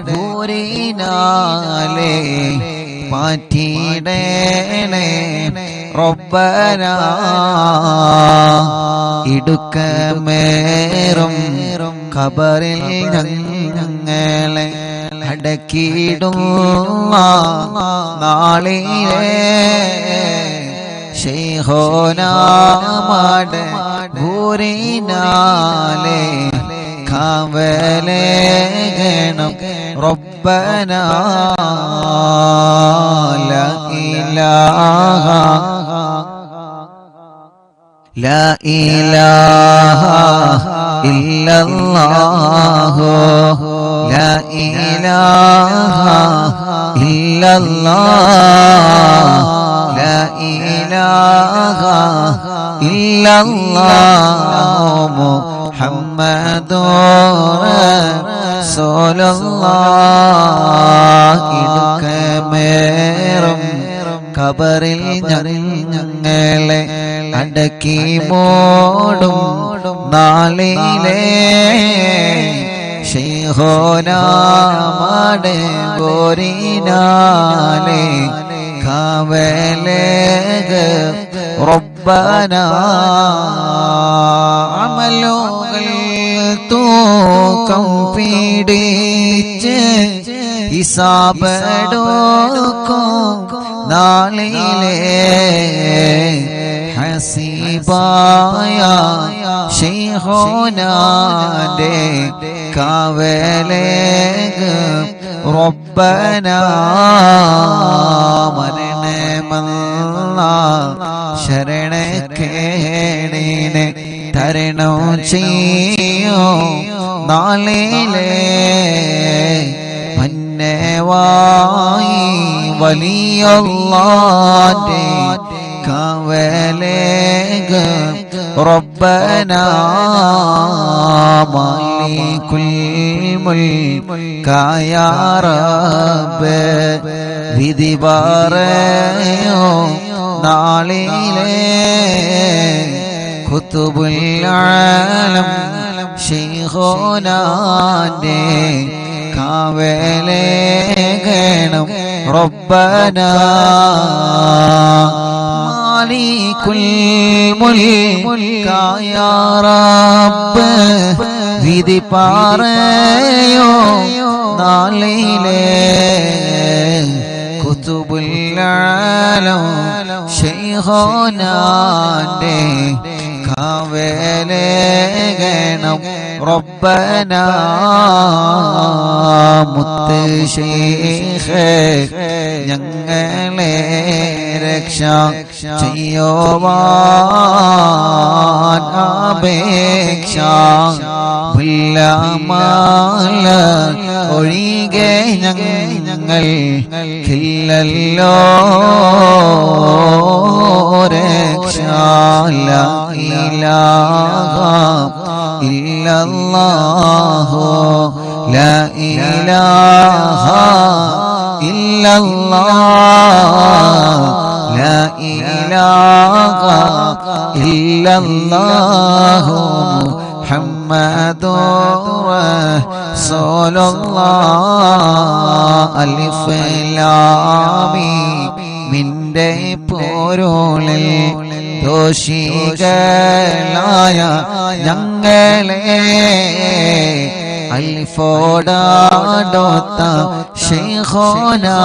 ഭൂരിനാലെ മാറ്റിടേണേ റബ്ബനാ. ഇടുക്കമേറും ഖബറിൽ ഞങ്ങളെ അടക്കിയിടും നാളിലെ ശൈഖുനാമടെ ഭൂരിനാലെ കാവലേകണം റബ്ബനാ. ലാ ഇലാഹ ലാ ഇലാഹ ഇല്ലല്ലാഹു ലാ ഇലാഹ ഇല്ലല്ലാഹ് ലാ ഇലാഹ ഇല്ലല്ലാഹു മുഹമ്മദുർ റസൂലുള്ളാഹ്. ഇടുക്കമേറും ഖബറിൽ ഞങ്ങളെ അടക്കി മൂടും നാളിലെ ശൈഖുനാമടെ ഭൂരിനാലെ കാവലേക റബ്ബനാ. അമലുകൾ തൂക്കം പിടിച്ച് ഹിസാബെടുക്കും നാളിലെ ഹസീബായ ശൈഖുനാന്റെ കാവലേക റബ്ബനാ. മരണമല്ല ശരണക്കേടിനെ തരണം ചെയ്യോ നാളിലെ മന്നവായി വലിയല്ലാന്റെ കാവലേക റബ്ബനാ. മാലികുൽ മുൽക്കായ റബ്ബ് വിധി പറയോ നാളിലെ ഖുതുബുൽ ആലം ശൈഖുനാന്റെ കാവലേകണം റബ്ബനാ. മാലികുൽ മുൽക്കായ റബ്ബ് വിധി പറയോ നാളിലെ ഖുതുബുൽ ആലം ശൈഖുനാന്റെ ശൈഖുനാന്റെ കാവലേകണം റബ്ബന മുത്ത് ശൈഖേ ഞങ്ങളെ രക്ഷ ചെയ്യുവാൻ അപേക്ഷ മുല്ലമാല ഒഴികെ ഞങ്ങൾക്കില്ലല്ലോ രക്ഷ ലാ ഇലാഹ ഇല്ലല്ലാഹു ലാ ഇലാഹ ഇല്ലല്ലാഹ് ലാ ഇലാഹ ഇല്ലല്ലാഹു മുഹമ്മദുർ റസൂലുള്ളാഹ് അലിഫ് ലാം മിന്റെ പൊരുളിൽ ദോഷികളായ ഞങ്ങളെ അൽഫോടാടോത്ത ശൈഖുനാന്റെ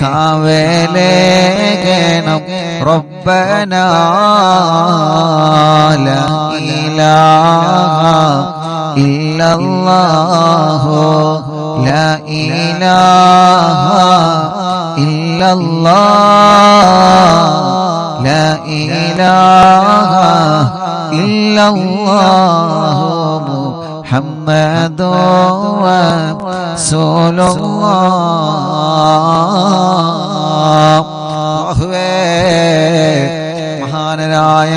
കാവലേകണം റബ്ബന ലാ ഇലാഹ ഇല്ലല്ലാഹു ലാ ഇലാഹ ഇല്ലല്ലാഹ് لا إله إلا الله محمد رسول الله മഹാനരായ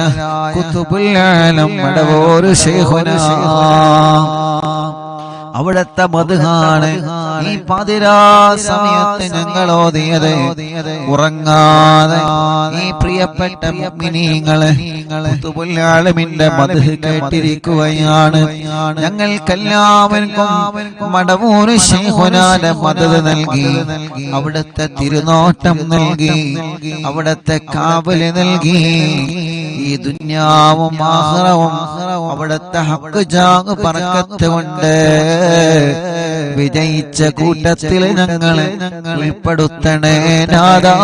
കുതുബുൽ ആലം മടവൂർ ശൈഖുനാ അവിടുത്തെ മദ്ഹാണ് ഈ പാതിരാ സമയത്ത് ഞങ്ങൾ ഓതിയത്. ഉറങ്ങാതെ ഈ പ്രിയപ്പെട്ട മുഅ്മിനീങ്ങളെ ഖുതുബുൽ ആലമിന്റെ മദ്ഹ് കേട്ടിരിക്കുകയാണ്. ഞങ്ങൾക്കെല്ലാവർക്കും മടവൂർ ശൈഖുനാന്റെ മദ്ഹ് നൽകി, അവിടുത്തെ തിരുനോട്ടം നൽകി, അവിടുത്തെ കാവല് നൽകി. ഈ ദുനിയാവും ആഖിറവും അവിടുത്തെ ഹഖ് ജാഗ് ബർക്കത്ത് കൊണ്ട് വിജയിച്ച കൂട്ടത്തിൽ ഞങ്ങളെ ഉൾപ്പെടുത്തണേ നാഥാ.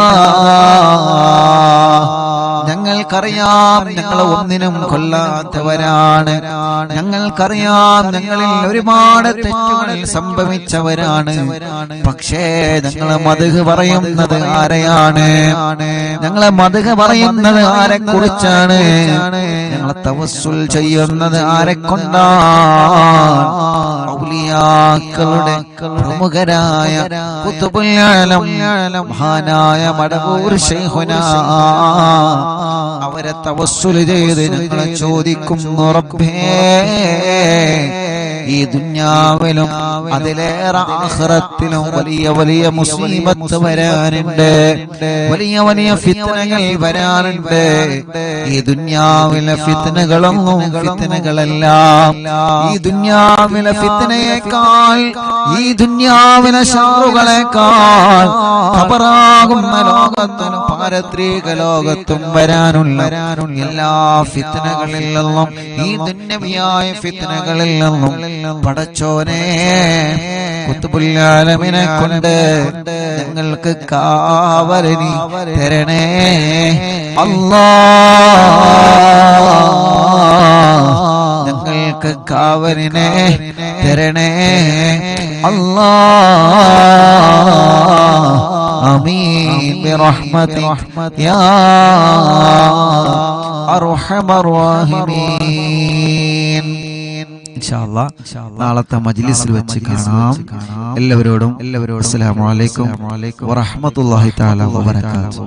ഞങ്ങൾക്കറിയാം ഞങ്ങൾ ഒന്നിനും കൊല്ലാത്തവരാണ്. ഞങ്ങൾക്കറിയാം ഞങ്ങളിൽ ഒരുപാട് തെറ്റുകൾ സംഭവിച്ചവരാണ്. പക്ഷേ ഞങ്ങളെ മദ്ഹ് പറയുന്നത് ആരെയാണ്? ഞങ്ങളെ മദ്ഹ് പറയുന്നത് ആരെ കുറിച്ചാണ്? ഞങ്ങളെ തവസ്സുൽ ചെയ്യുന്നത് ആരെ കൊണ്ടാണ്? ഔലിയാക്കളുടെ പ്രമുഖരായ ഖുതുബുൽ ആലം മഹാനായ മടവൂർ ശൈഖുനാ അവരെ തവസ്സുൽ ചെയ്ത് ഞങ്ങളെ ചോദിക്കുന്നു, റബ്ബേ ഈ ദുനിയാവിലും അതിലേറെ ആഖിറത്തിലും വലിയ വലിയ മുസീബത്ത് വരാനുണ്ട്, വലിയ വലിയ ഫിത്നകൾ വരാനുണ്ട്. ഈ ദുനിയാവിലെ ഫിത്നകളൊന്നും ഫിത്നകളല്ല. ഈ ദുനിയാവിലെ ഫിത്നയേക്കാൾ, ഈ ദുനിയാവിലെ ശറുകളേക്കാൾ ഖബറാകുന്ന ലോകത്തും പാരത്രിക ലോകത്തും വരാനുള്ള എല്ലാ ഫിത്നകളിൽ നിന്നും, ഈ ദുന്യവിയായ ഫിത്നകളിൽ നിന്നും പടച്ചോനെ ഖുതുബുൽ ആലമിനെ കൊണ്ട് ഞങ്ങൾക്ക് കാവലിനി തരണേ അല്ലാഹ്. ഞങ്ങൾക്ക് കാവലിനെ തരണേ അല്ലാഹ്. ആമീൻ ബിറഹ്മതിക യാ അർഹമർ റഹീമീൻ. നാളത്തെ മജ്ലിസിൽ വെച്ച് കാണാം. എല്ലാവരോടും അസ്സലാമു അലൈക്കും വറഹ്മത്തുള്ളാഹി തആല വബറകാതുഹു.